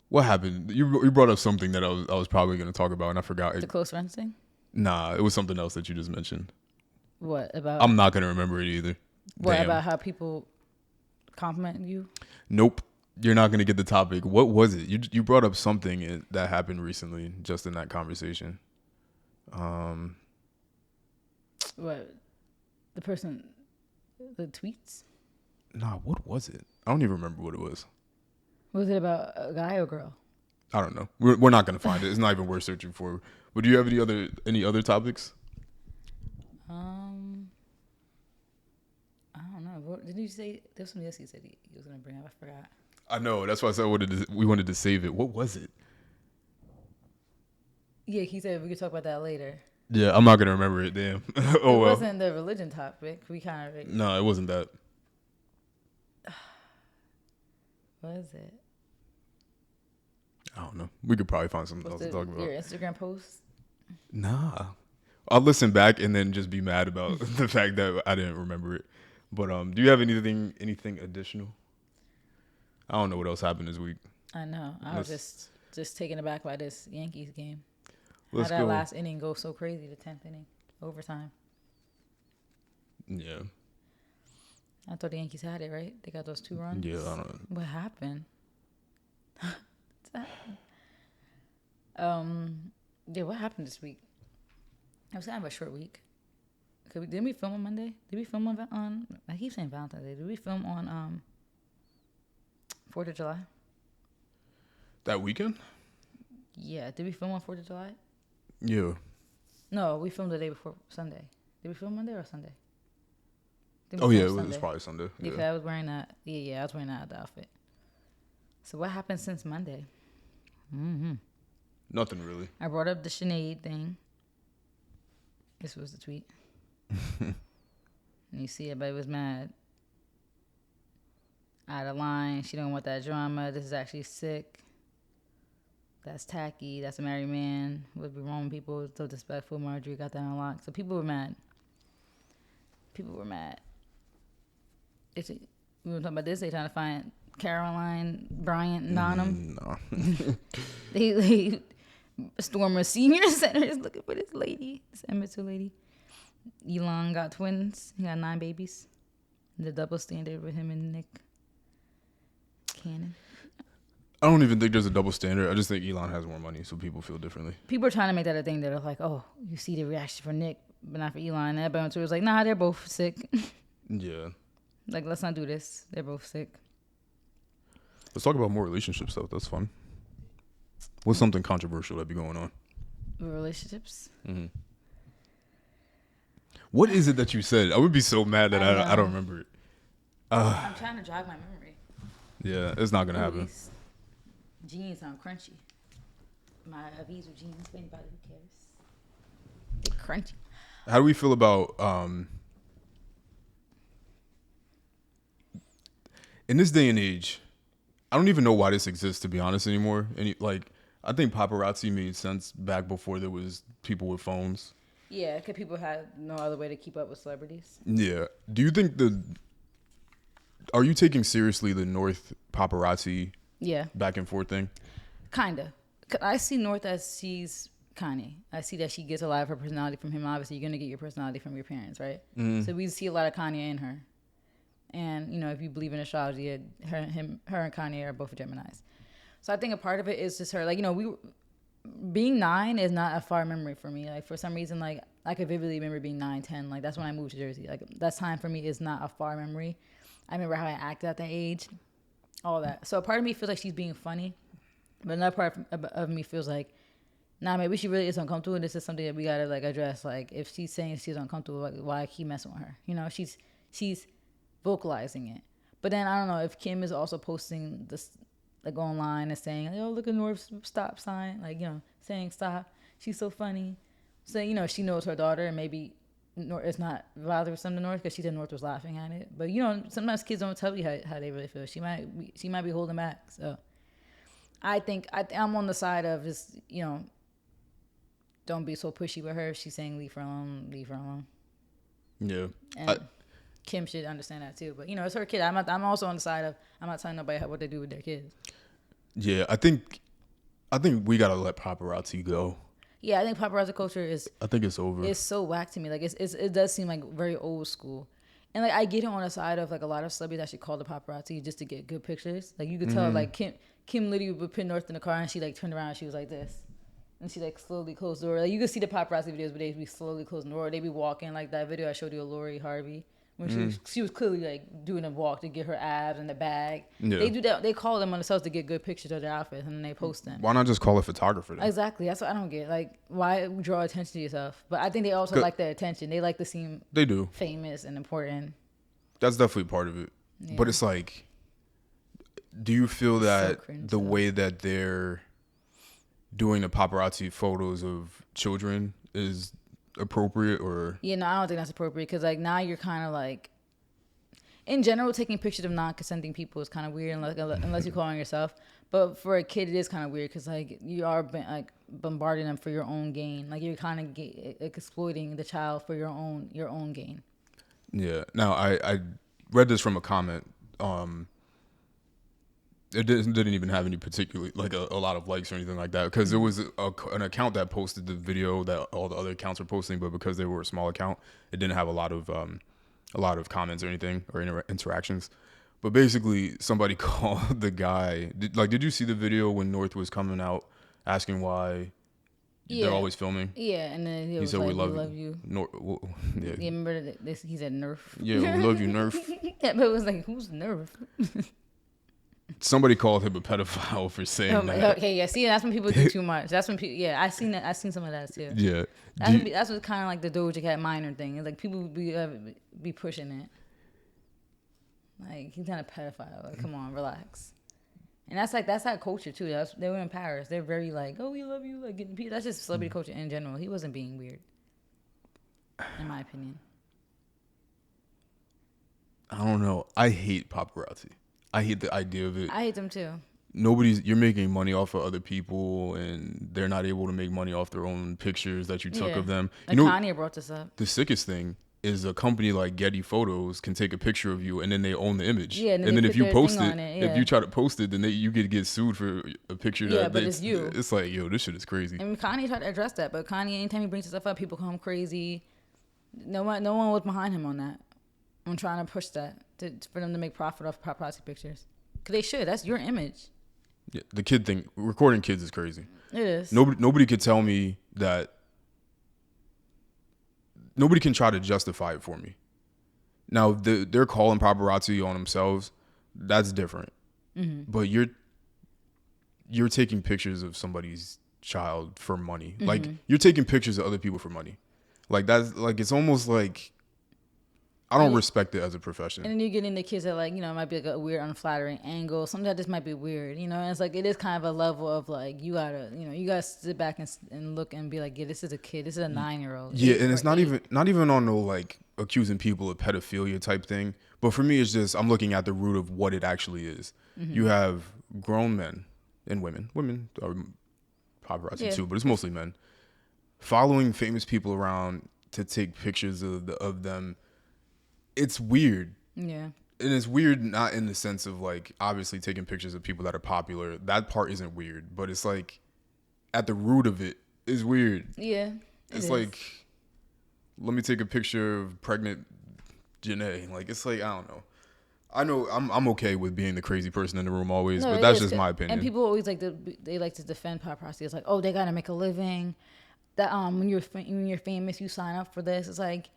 what happened? You brought up something that I was probably going to talk about, and I forgot. The close friends thing? Nah, it was something else that you just mentioned. What about? I'm not going to remember it either. What Damn. About how people compliment you? Nope, you're not going to get the topic. What was it? You brought up something that happened recently, just in that conversation. What? The person, the tweets? Nah, what was it? I don't even remember what it was. Was it about a guy or girl? I don't know. We're not gonna find it. It's not even worth searching for. But do you have any other topics? I don't know. What, did you say there's something else you said he was gonna bring up? I forgot. I know. That's why I said we wanted to save it. What was it? Yeah, he said we could talk about that later. Yeah, I'm not gonna remember it. Damn. Oh well. It wasn't the religion topic. We kind of. No, it wasn't that. What is it? I don't know. We could probably find something else to talk about. Your Instagram post? Nah. I'll listen back and then just be mad about the fact that I didn't remember it. But do you have anything additional? I don't know what else happened this week. I know. I was Let's just taken aback by this Yankees game. How let's that go. last inning go so crazy, the 10th inning, overtime. Yeah, I thought the Yankees had it, right? They got those 2 runs. yeah. I don't know. What happened? Yeah, what happened this week? It was kind of a short week. Didn't we film on Monday? Did we film on I keep saying Valentine's Day. Did we film on 4th of July? That weekend? Yeah. Did we film on 4th of July? Yeah. No, we filmed the day before Sunday. Did we film Monday or Sunday? Think we Oh yeah, filmed it was Sunday. probably Sunday. Yeah, 'cause Yeah. I was wearing that. Yeah, I was wearing that outfit. So what happened since Monday? Nothing really. I brought up the Sinead thing. This was the tweet. And you see everybody was mad. Out of line. She don't want that drama. This is actually sick. That's tacky. That's a married man. Would be wrong people. So disrespectful. Marjorie got that unlocked. So people were mad. People were mad. We were talking about this. They trying to find Caroline Bryant Donham. No. They Stormer Senior Center is looking for this lady, this Emmett lady. Elon got twins. He got 9 babies. The double standard with him and Nick Cannon. I don't even think there's a double standard. I just think Elon has more money, so people feel differently. People are trying to make that a thing. They're like, oh, you see the reaction for Nick, but not for Elon. And everybody on Twitter was like, nah, they're both sick. Yeah. Like, let's not do this. They're both sick. Let's talk about more relationship stuff. That's fun. What's something controversial that be going on? Relationships. Mm-hmm. What is it that you said? I would be so mad that I don't remember it. I'm trying to jog my memory. Yeah, it's not gonna happen. These jeans sound crunchy. My Avizu jeans, for anybody who cares. They're crunchy. How do we feel about in this day and age? I don't even know why this exists, to be honest, anymore. And I think paparazzi made sense back before there was people with phones. Yeah, because people had no other way to keep up with celebrities. Yeah. Do you think are you taking seriously the North paparazzi Yeah, back and forth thing? kind of. I see North as she's Kanye. I see that she gets a lot of her personality from him. Obviously, you're going to get your personality from your parents, right? So we see a lot of Kanye in her. And, you know, if you believe in astrology, her and Kanye are both Geminis. So I think a part of it is just her. Like, you know, being 9 is not a far memory for me. Like, for some reason, like, I could vividly remember being 9, 10. Like, that's when I moved to Jersey. Like, that time for me is not a far memory. I remember how I acted at that age, all that. So a part of me feels like she's being funny, but another part of me feels like, nah, maybe she really is uncomfortable, and this is something that we gotta like address. Like, if she's saying she's uncomfortable, like, why keep messing with her? You know, she's vocalizing it. But then I don't know if Kim is also posting this, like, online and saying, oh, look at North's stop sign, like, you know, saying stop. She's so funny. So, you know, she knows her daughter, and maybe it's not bothersome to North because she said North was laughing at it. But, you know, sometimes kids don't tell you how they really feel. She might be holding back. So I think I'm on the side of just, you know, don't be so pushy with her. If she's saying leave her alone. Yeah. And Kim should understand that too. But, you know, it's her kid. I'm also on the side of I'm not telling nobody what they do with their kids. Yeah, I think we gotta let paparazzi go. Yeah, I think paparazzi culture is I think it's over. It's so whack to me. Like, it does seem like very old school. And, like, I get it on the side of, like, a lot of celebrities actually call the paparazzi just to get good pictures. Like, you could tell, like, Kim literally would put North in the car and she, like, turned around and she was like this. And she, like, slowly closed the door. Like, you could see the paparazzi videos, but they'd be slowly closing the door. They'd be walking, like that video I showed you of Lori Harvey. When she was clearly, like, doing a walk to get her abs and the bag. Yeah. They do that. They call them on themselves to get good pictures of their outfits, and then they post them. Why not just call a photographer then? Exactly. That's what I don't get. Like, why draw attention to yourself? But I think they also like the attention. They like to seem They do. famous and important. That's definitely part of it. Yeah. But it's like, do you feel that cringe, the though. way that they're doing the paparazzi photos of children is appropriate, or? Yeah, no, I don't think that's appropriate because, like, now you're kind of like, in general, taking pictures of non-consenting people is kind of weird unless you're calling yourself. But for a kid, it is kind of weird because, like, you are bombarding them for your own gain. Like, you're kind of exploiting the child for your own gain. Yeah. Now, I read this from a comment. It didn't even have any particular like a lot of likes or anything like that because there was an account that posted the video that all the other accounts were posting, but because they were a small account, it didn't have a lot of comments or anything or interactions. But basically, somebody called the guy. Did you see the video when North was coming out asking why they're always filming? Yeah, and then he was said, like, "We love you." Yeah. You remember this? He said, "Nerf." Yeah, we love you, Nerf. Yeah, but it was like, who's Nerf? Somebody called him a pedophile for saying that. Okay, yeah. See, that's when people do too much. That's when people. Yeah, I seen that. I seen some of that too. Yeah. That's what kind of like the Doja Cat minor thing. It's like people be pushing it. Like he's not a pedophile. Like, come on, relax. And that's that culture too. They were in Paris. They're very like, oh, we love you. Like getting people. That's just celebrity culture in general. He wasn't being weird, in my opinion. I don't know. I hate paparazzi. I hate the idea of it. I hate them too. You're making money off of other people and they're not able to make money off their own pictures that you took of them. Like Kanye brought this up. The sickest thing is a company like Getty Photos can take a picture of you and then they own the image. Yeah, and then if you post it, if you try to post it, then you could get sued for a picture. Yeah, but it's you. It's like, yo, this shit is crazy. And Kanye tried to address that, but Kanye, anytime he brings stuff up, people come crazy. No one was behind him on that. I'm trying to push that for them to make profit off paparazzi pictures. Cause they should. That's your image. Yeah, the kid thing, recording kids is crazy. It is. Nobody could tell me that. Nobody can try to justify it for me. Now they're calling paparazzi on themselves. That's different. Mm-hmm. But you're taking pictures of somebody's child for money. Mm-hmm. Like you're taking pictures of other people for money. Like that's like it's almost like I don't respect it as a profession. And then you get into kids that like, it might be like a weird, unflattering angle. Something that just might be weird, and it's like, it is kind of a level of like, you gotta sit back and look and be like, yeah, this is a kid. This is a 9-year-old. Yeah, and it's not even on no like accusing people of pedophilia type thing. But for me, it's just, I'm looking at the root of what it actually is. Mm-hmm. You have grown men and women. Women are paparazzi too, but it's mostly men. Following famous people around to take pictures of them. It's weird. Yeah. And it's weird not in the sense of like obviously taking pictures of people that are popular. That part isn't weird, but it's like at the root of it is weird. Yeah. It's like, let me take a picture of pregnant Janae. Like it's like, I don't know. I know I'm okay with being the crazy person in the room always, but that's just my opinion. And people always like to defend paparazzi. It's like, oh, they gotta make a living. That when you're famous, you sign up for this. It's like,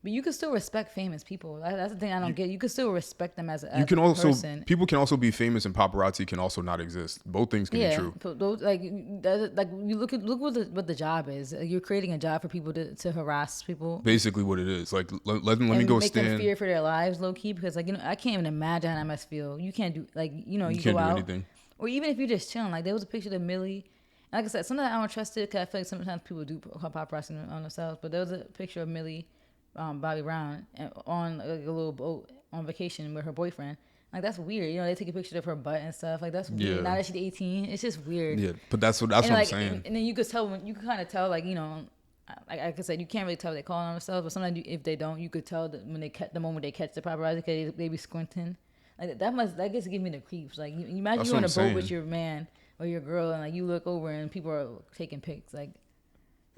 but you can still respect famous people. That's the thing I don't get. You can still respect them as a person. People can also be famous and paparazzi can also not exist. Both things can be true. Like you look what the job is. You're creating a job for people to harass people. Basically, what it is. Like let me go stand. Make them fear for their lives, low key, because like I can't even imagine how that must feel. You can't do you can't go do out, anything. Or even if you're just chilling. Like there was a picture of Millie. Like I said, sometimes I don't trust it because I feel like sometimes people do call paparazzi on themselves. But there was a picture of Millie. Bobby Brown on like a little boat on vacation with her boyfriend. Like that's weird. They take a picture of her butt and stuff. Like that's weird. Now that she's 18, it's just weird. Yeah, but that's what I'm saying. And then you could kind of tell like like I said, you can't really tell they calling on themselves, but sometimes if they don't, you could tell that when the moment they catch the paparazzi, because they be squinting. Like that gets give me the creeps. Like you imagine you're on a boat with your man or your girl, and like you look over and people are taking pics. Like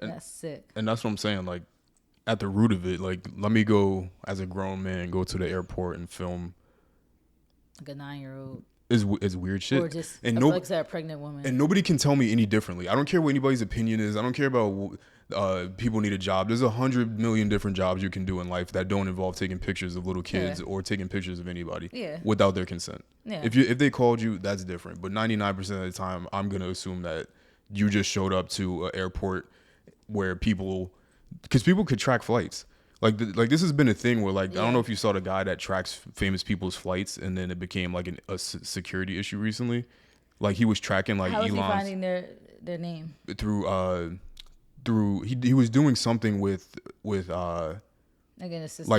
that's sick. And that's what I'm saying. Like. At the root of it, like, let me go as a grown man, go to the airport and film. Like a 9-year-old. Is weird shit. Or just, like a pregnant woman. And nobody can tell me any differently. I don't care what anybody's opinion is. I don't care about people need a job. There's 100 million different jobs you can do in life that don't involve taking pictures of little kids or taking pictures of anybody without their consent. Yeah. If they called you, that's different. But 99% of the time, I'm going to assume that you just showed up to an airport where people... Because people could track flights. Like this has been a thing where I don't know if you saw the guy that tracks famous people's flights, and then it became like a security issue recently. Like he was tracking like Elon's. How was he finding their name? Through he was doing something with like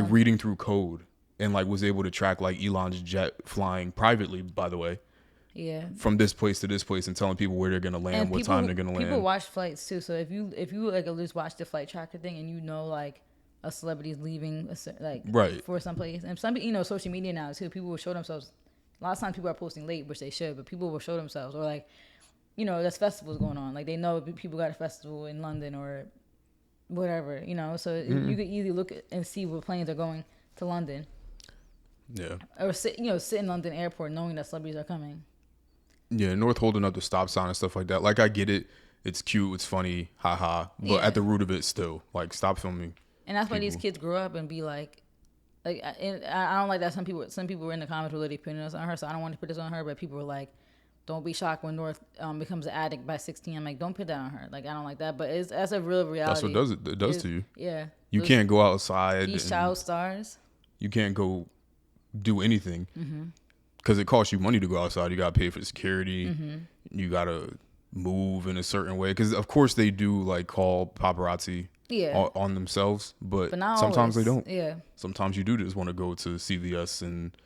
reading through code, and like was able to track like Elon's jet flying privately, by the way. Yeah. From this place to this place and telling people where they're gonna land, what time they're gonna land. People watch flights too, so if you like at least watch the flight tracker thing and like a celebrity is leaving for some place, and some social media now too, people will show themselves A lot of times people are posting late, which they should, but people will show themselves. Or like, there's festivals going on. Like they know people got a festival in London or whatever, So you could easily look and see what planes are going to London. Yeah. Or sit in London airport knowing that celebrities are coming. Yeah, North holding up the stop sign and stuff like that. Like I get it. It's cute. It's funny. Haha. But at the root of it, still, like, stop filming. And that's why these kids grow up and be like, and I don't like that some people were in the comments were literally putting this on her, so I don't want to put this on her, but people were like, don't be shocked when North becomes an addict by 16. I'm like, don't put that on her. Like, I don't like that, but that's a real reality. That's what it does to you. Yeah. You can't go outside. These child stars. You can't go do anything because it costs you money to go outside. You got to pay for security. You got to move in a certain way because, of course, they do like call paparazzi. On themselves, but sometimes they don't. Yeah. Sometimes you do just want to go to CVS and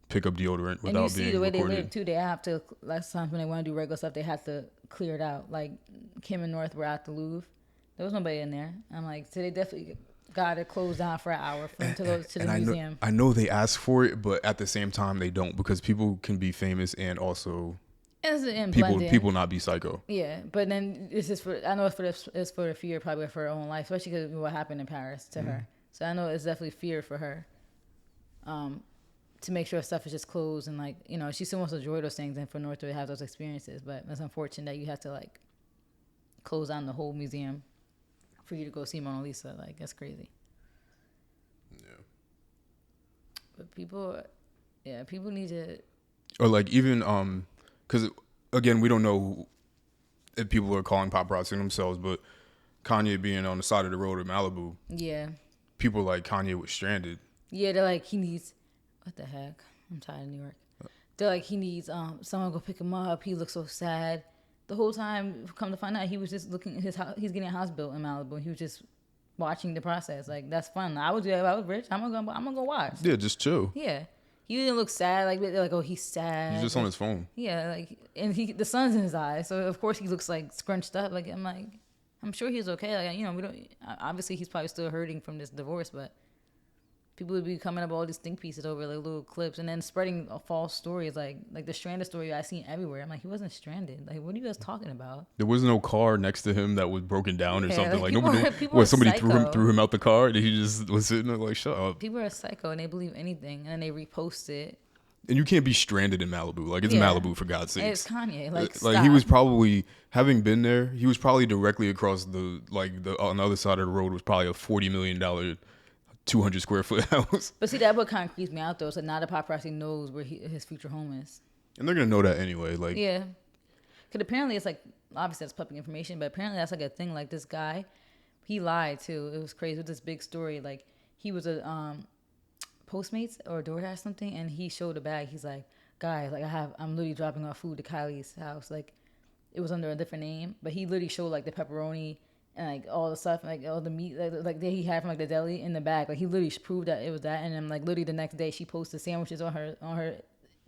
pick up deodorant without being recorded. And you see the way they live too. They have to. Last time when they want to do regular stuff, they have to clear it out. Like Kim and North were at the Louvre. There was nobody in there. I'm like, so they definitely got to close down for an hour for them to go to the museum. I know they ask for it, but at the same time they don't because people can be famous and also. People not be psycho. Yeah, but then this is I know it's for the fear probably for her own life, especially because what happened in Paris to her. So I know it's definitely fear for her. To make sure stuff is just closed and like she still wants to enjoy those things and for North to have those experiences, but it's unfortunate that you have to like close down the whole museum for you to go see Mona Lisa. Like that's crazy. Yeah. But people need to. Or like even because, again, we don't know if people are calling paparazzi themselves, but Kanye being on the side of the road in Malibu. Yeah. People like Kanye was stranded. Yeah, they're like, he needs... What the heck? I'm tired of New York. They're like, he needs someone to go pick him up. He looks so sad. The whole time, come to find out, he was just looking at his house. He's getting a house built in Malibu. He was just watching the process. Like, that's fun. I would do that if I was rich. I'm gonna go watch. Yeah, just chill. Yeah. He didn't look sad. Like they're like, oh, he's sad. He's just on his phone. Yeah, like, and the sun's in his eyes, so of course he looks like scrunched up. Like I'm sure he's okay. Like we don't. Obviously, he's probably still hurting from this divorce, but people would be coming up with all these think pieces over like little clips and then spreading false stories like the stranded story I seen everywhere. I'm like, he wasn't stranded. Like, what are you guys talking about? There was no car next to him that was broken down or something. Like nobody. Somebody threw him out the car and he just was sitting there like, shut up. People are psycho and they believe anything and then they repost it. And you can't be stranded in Malibu. Like, it's Malibu, for God's sake. It's Kanye. Like he was probably, having been there, he was probably directly across on the other side of the road was probably a $40 million, 200 square foot house. But see, that what kind of creeps me out, though. So now the paparazzi knows where his future home is. And they're going to know that anyway. Like, yeah. Because apparently it's like, obviously that's public information, but apparently that's like a thing. Like, this guy, he lied, too. It was crazy. With this big story. Like, he was a... Postmates or DoorDash something, and he showed a bag. He's like, guys, like I'm literally dropping off food to Kylie's house. Like, it was under a different name, but he literally showed like the pepperoni and like all the stuff, like all the meat like that he had from like the deli in the bag. Like, he literally proved that it was that. And then like literally the next day she posted sandwiches on her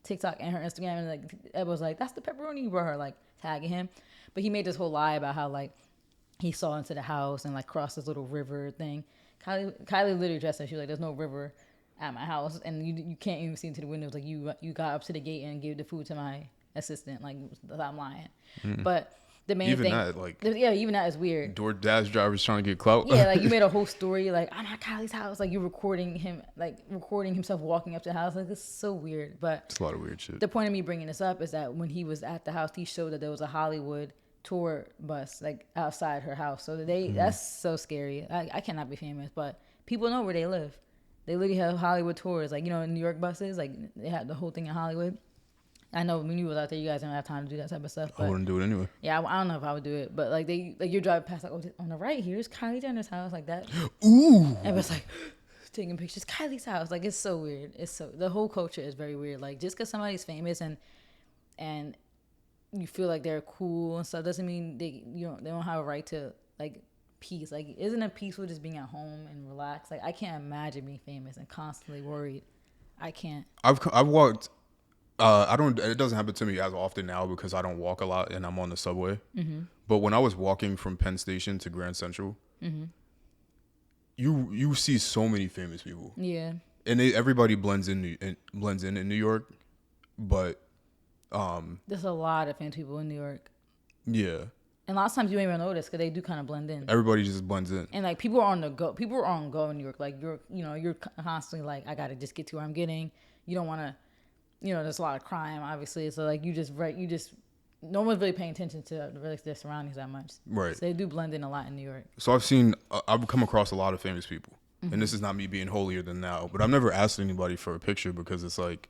TikTok and her Instagram, and like Ed was like, that's the pepperoni you brought her, like tagging him. But he made this whole lie about how like he saw into the house and like crossed this little river thing. Kylie literally dressed her. She was like, there's no river at my house, and you can't even see into the windows. Like, you got up to the gate and gave the food to my assistant. Like, I'm lying. But the main even thing, that, like, even that is weird. DoorDash drivers trying to get clout. Yeah, like, you made a whole story like, I'm at Kylie's house. Like, you're recording himself walking up to the house. Like, it's so weird. But it's a lot of weird shit. The point of me bringing this up is that when he was at the house, he showed that there was a Hollywood tour bus like outside her house. So that's so scary. I cannot be famous, but people know where they live. They literally have Hollywood tours, like, in New York buses, like, they had the whole thing in Hollywood. I know when you was out there, you guys don't have time to do that type of stuff. But I wouldn't do it anyway. Yeah, I don't know if I would do it, but like you're driving past, like, oh, on the right here's Kylie Jenner's house, like that. Ooh. And it's like taking pictures, Kylie's house, like, it's so weird. The whole culture is very weird. Like, just because somebody's famous and you feel like they're cool and stuff doesn't mean they don't have a right to like. Peace. Like, isn't it peaceful just being at home and relax? Like, I can't imagine being famous and constantly worried. I can't. I've walked. It doesn't happen to me as often now because I don't walk a lot and I'm on the subway. Mm-hmm. But when I was walking from Penn Station to Grand Central, mm-hmm. you see so many famous people. Yeah. And everybody blends in in New York. But There's a lot of famous people in New York, yeah, and lots of times you don't even notice because they do kind of blend in. everybody just blends in. And like people are on the go. People are on go in New York. Like you're constantly like, I gotta just get to where I'm getting. You don't want to, there's a lot of crime, obviously. So like no one's really paying attention to really their surroundings that much. Right. So they do blend in a lot in New York. So I've come across a lot of famous people, and this is not me being holier than thou, but I've never asked anybody for a picture because it's like,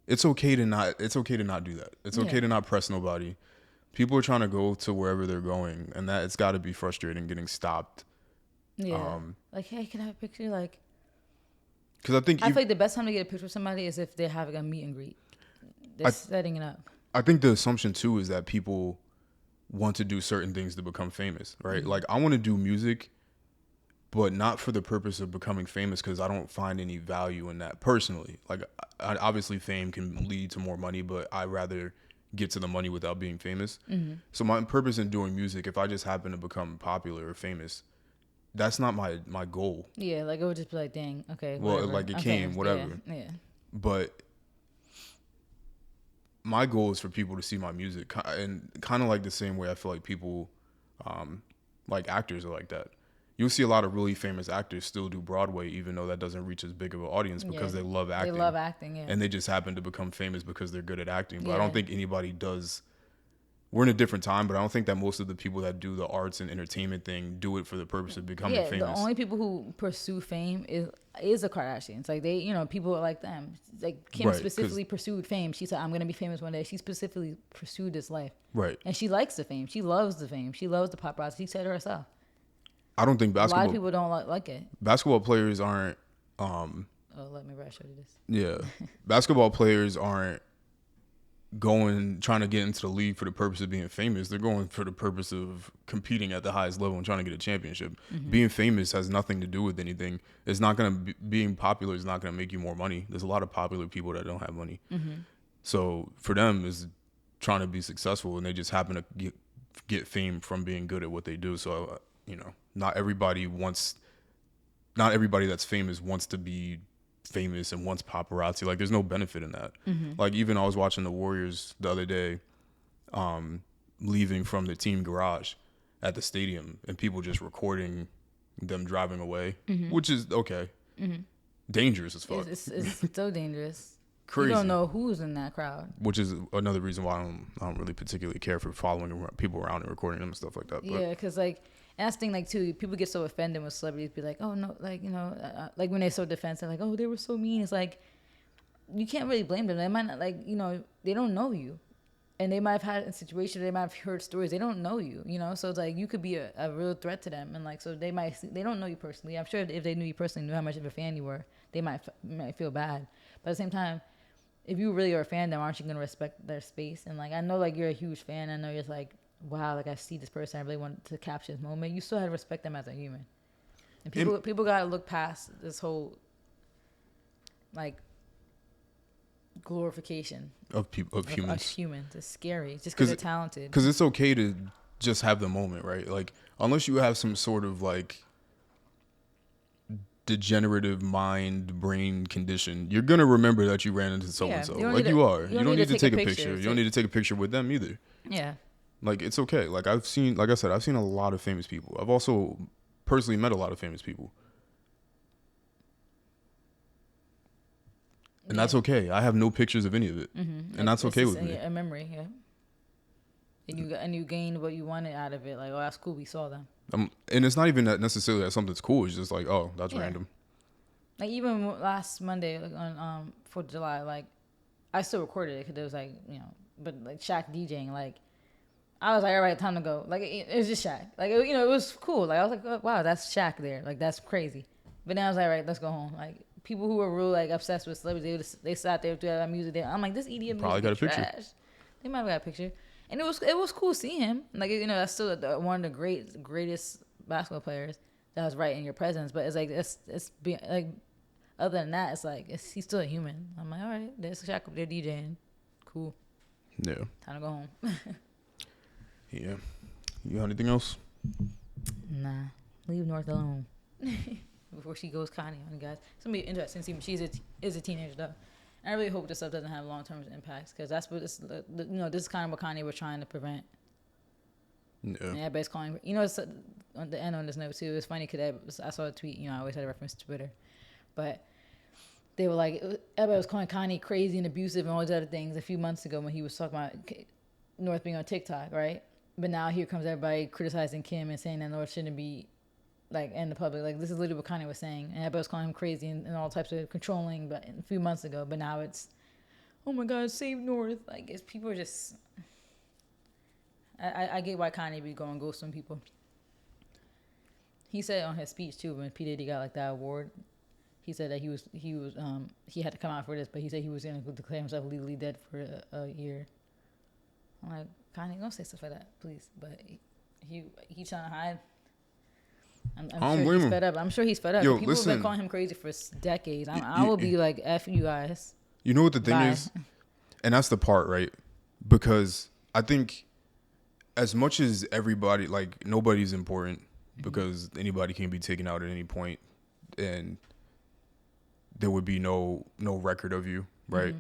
it's okay to not do that. It's okay to not press nobody. People are trying to go to wherever they're going, and that it's got to be frustrating getting stopped. Yeah. Like, hey, can I have a picture? Like, because I feel like the best time to get a picture with somebody is if they're having a meet and greet. They're setting it up. I think the assumption too is that people want to do certain things to become famous, right? Like I want to do music, but not for the purpose of becoming famous because I don't find any value in that personally. Like obviously fame can lead to more money, but I rather get to the money without being famous. So my purpose in doing music, if I just happen to become popular or famous, that's not my goal. Yeah, like it would just be like, dang, okay. Well, whatever. like it I'm came, famous. whatever. Yeah. But my goal is for people to see my music, and kind of like the same way I feel like people, like actors are like that. You'll see a lot of really famous actors still do Broadway, even though that doesn't reach as big of an audience because they love acting. They love acting, yeah. And they just happen to become famous because they're good at acting. But I don't think anybody does. We're in a different time, but I don't think that most of the people that do the arts and entertainment thing do it for the purpose of becoming famous. The only people who pursue fame is the Kardashians. Like they, people like them. Like Kim specifically pursued fame. She said, "I'm gonna be famous one day." She specifically pursued this life. Right. And she likes the fame. She loves the fame. She loves the paparazzi. She said it herself. I don't think basketball. A lot of people don't like it. Basketball players aren't. Oh, let me show you this. Yeah, basketball players aren't trying to get into the league for the purpose of being famous. They're going for the purpose of competing at the highest level and trying to get a championship. Being famous has nothing to do with anything. It's not gonna being popular is not gonna make you more money. There's a lot of popular people that don't have money. So for them is trying to be successful, and they just happen to get fame from being good at what they do. So not everybody that's famous wants to be famous and wants paparazzi. Like there's no benefit in that. Like even I was watching the Warriors the other day, leaving from the team garage at the stadium, and people just recording them driving away, which is okay. Dangerous as fuck. It's so dangerous. Crazy. You don't know who's in that crowd. Which is another reason why I don't really particularly care for following people around and recording them and stuff like that. But yeah, because like. And that's the thing, like, too, people get so offended when celebrities be like, oh, no, like, like when they're so defensive, like, oh, they were so mean. It's like, you can't really blame them. They might not, like, they don't know you. And they might have had a situation, they might have heard stories. They don't know you, So it's like, you could be a real threat to them. And, like, so they don't know you personally. I'm sure if they knew you personally, knew how much of a fan you were, they might feel bad. But at the same time, if you really are a fan of them, aren't you going to respect their space? And, like, I know, like, you're a huge fan. I know you're just like, wow, like I see this person, I really want to capture this moment. You still have to respect them as a human. And people gotta look past this whole like glorification of humans. Us humans. It's scary just because they're talented. Because it's okay to just have the moment, right? Like unless you have some sort of like degenerative brain condition, you're gonna remember that you ran into so and so. Like you are. You don't need to take a picture. You don't need to take a picture with them either. Yeah. Like it's okay. Like I've seen a lot of famous people. I've also personally met a lot of famous people. And that's okay. I have no pictures of any of it. And that's okay with me. A memory, yeah. And you gained what you wanted out of it. Like, oh, that's cool. We saw them. And it's not even that necessarily that something's cool. It's just like, oh, that's random. Like even last Monday, like on 4th of July, like I still recorded it because it was like, but like Shaq DJing, like I was like, all right, time to go. Like it was just Shaq. Like it was cool. Like I was like, oh, wow, that's Shaq there. Like that's crazy. But then I was like, all right, let's go home. Like people who are real like obsessed with celebrities, they sat there through that music there. I'm like, this EDM probably music got a trash. picture. They might have got a picture, and it was cool seeing him. Like that's still one of the greatest basketball players that was right in your presence. But it's like it's being like other than that, it's like he's still a human. I'm like, all right, there's Shaq up there DJing, cool. Yeah. Time to go home. Yeah. You got anything else? Nah. Leave North alone. Before she goes Kanye on you guys. It's going to be interesting to see. She is a teenager, though. I really hope this stuff doesn't have long-term impacts because that's what this, this is kind of what Kanye was trying to prevent. Yeah. And everybody's calling, it's on the end on this note too. It's funny because I saw a tweet, I always had a reference to Twitter, but they were like, everybody was calling Kanye crazy and abusive and all these other things a few months ago when he was talking about North being on TikTok, right? But now here comes everybody criticizing Kim and saying that North shouldn't be like in the public. Like this is literally what Kanye was saying, and everybody was calling him crazy and all types of controlling. But a few months ago, but now it's, oh my God, save North. Like it's people are just. I get why Kanye be going ghosting people. He said on his speech too when P Diddy got like that award. He said that he had to come out for this, but he said he was going to declare himself legally dead for a year. I'm like, Kanye, don't say stuff like that, please. But he trying to hide. I'm sure he's fed up. I'm sure he's fed up. Yo, people have been calling him crazy for decades. I will be like, F you guys. You know what the thing is? And that's the part, right? Because I think as much as everybody, like nobody's important because anybody can be taken out at any point and there would be no record of you, right? Mm-hmm.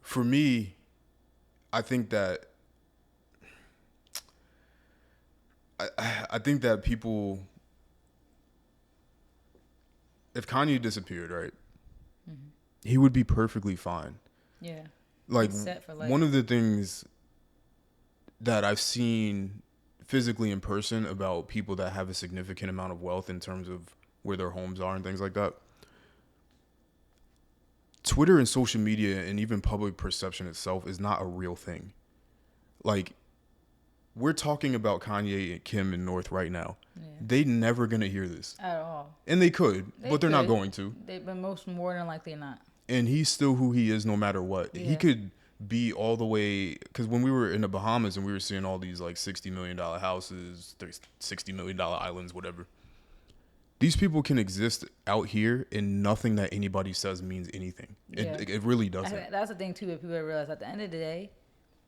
For me, I think that I think that people, if Kanye disappeared, right, he would be perfectly fine. Yeah. Like one of the things that I've seen physically in person about people that have a significant amount of wealth in terms of where their homes are and things like that, Twitter and social media and even public perception itself is not a real thing. Like, we're talking about Kanye and Kim and North right now. Yeah. They never gonna hear this at all, and they could, but they're not going to. But more than likely not. And he's still who he is, no matter what. Yeah. He could be all the way, because when we were in the Bahamas and we were seeing all these like $60 million houses, $60 million islands, whatever. These people can exist out here and nothing that anybody says means anything. Yeah. It really doesn't. That's the thing too, that people realize at the end of the day,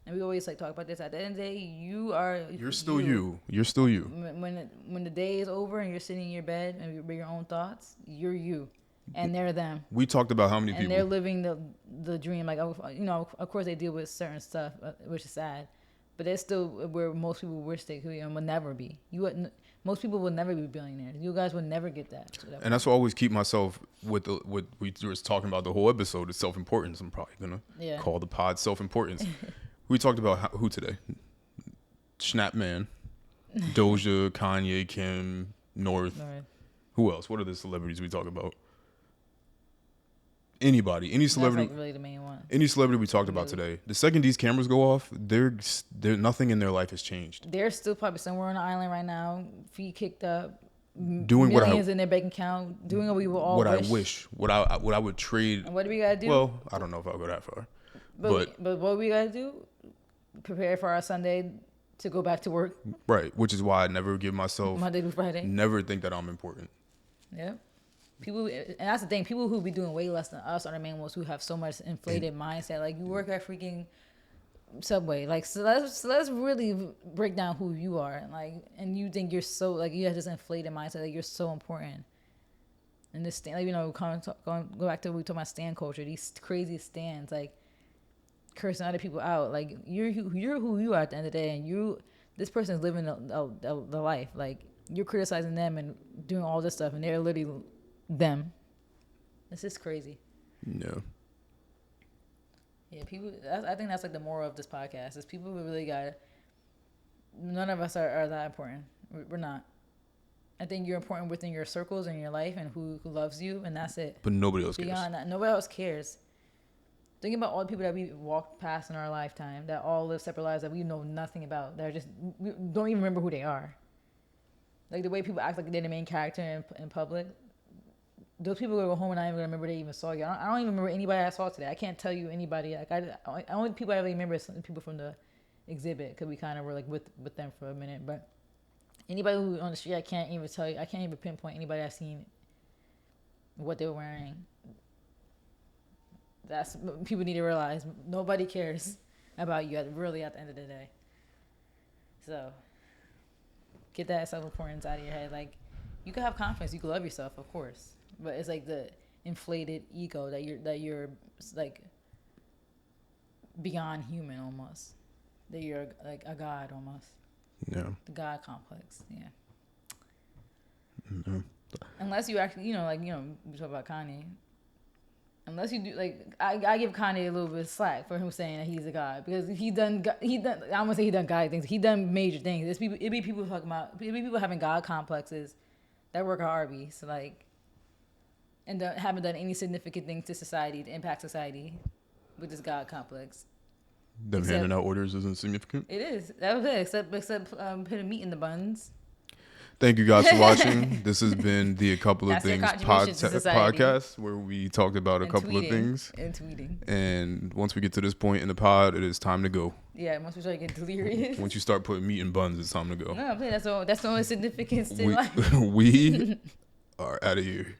and we always like talk about this, at the end of the day, you're still you. You're still you. When the day is over and you're sitting in your bed and you bring your own thoughts, you're you. And they're them. We talked about how many people. And they're living the dream. Like, of course they deal with certain stuff, which is sad. But they're still where most people wish they could be and will never be. Most people will never be billionaires. You guys will never get that. And that's why I always keep myself with we were talking about the whole episode is self-importance. I'm probably going to call the pod self-importance. We talked about who today? Snapman, Doja, Kanye, Kim, North. Right. Who else? What are the celebrities we talk about? Anybody, any celebrity. That's like really the main one. Any celebrity we talked about today. The second these cameras go off, they're nothing in their life has changed. They're still probably somewhere on the island right now, feet kicked up, doing millions in their bank account, doing what we will all wish. What I would trade. And what do we gotta do? Well, I don't know if I'll go that far. But what we gotta do? Prepare for our Sunday to go back to work. Right, which is why I never give myself Monday to Friday. Never think that I'm important. Yep. People, and that's the thing. People who be doing way less than us are the main ones who have so much inflated mindset. Like you work at freaking Subway. Like so let's really break down who you are. And you think you're so you have this inflated mindset that you're so important. And this stand, go back to what we talk about stand culture. These crazy stands, cursing other people out. Like you're who you are at the end of the day, and this person is living the life. Like you're criticizing them and doing all this stuff, and they're literally them. This is crazy. No. Yeah, people. I think that's the moral of this podcast is people who really got. None of us are that important. We're not. I think you're important within your circles and your life and who loves you, and that's it. But nobody else cares. Beyond that, nobody else cares. Think about all the people that we walked past in our lifetime that all live separate lives that we know nothing about. That we don't even remember who they are. Like the way people act like they're the main character in public. Those people go home and I don't even remember they even saw you. I don't even remember anybody I saw today. I can't tell you anybody. Only people I really remember is people from the exhibit because we kind of were with them for a minute. But anybody who on the street, I can't even tell you. I can't even pinpoint anybody I've seen what they were wearing. That's people need to realize. Nobody cares about you at the end of the day. So get that self-importance out of your head. You can have confidence. You can love yourself, of course. But it's inflated ego that you're like beyond human almost. That you're like a god almost. Yeah. The God complex. Yeah. Mm-hmm. Unless you actually, we talk about Kanye. Unless you do, like, I give Kanye a little bit of slack for him saying that he's a god, because he done. I don't want to say he done god things. He done major things. It be people talking about. It be people having god complexes that work at Arby's, like, and haven't done any significant things to society to impact society with this god complex. Them handing out orders isn't significant. It is. That was it. Except putting meat in the buns. Thank you guys for watching. This has been the A Couple of That's your Things contribution to society. podcast, where we talked about a And couple of tweeting. things. And tweeting. And once we get to this point in the pod, it is time to go. Yeah, once we start getting delirious. Once you start putting meat in buns, it's time to go. No, I'm saying that's the only significance to life. We are out of here.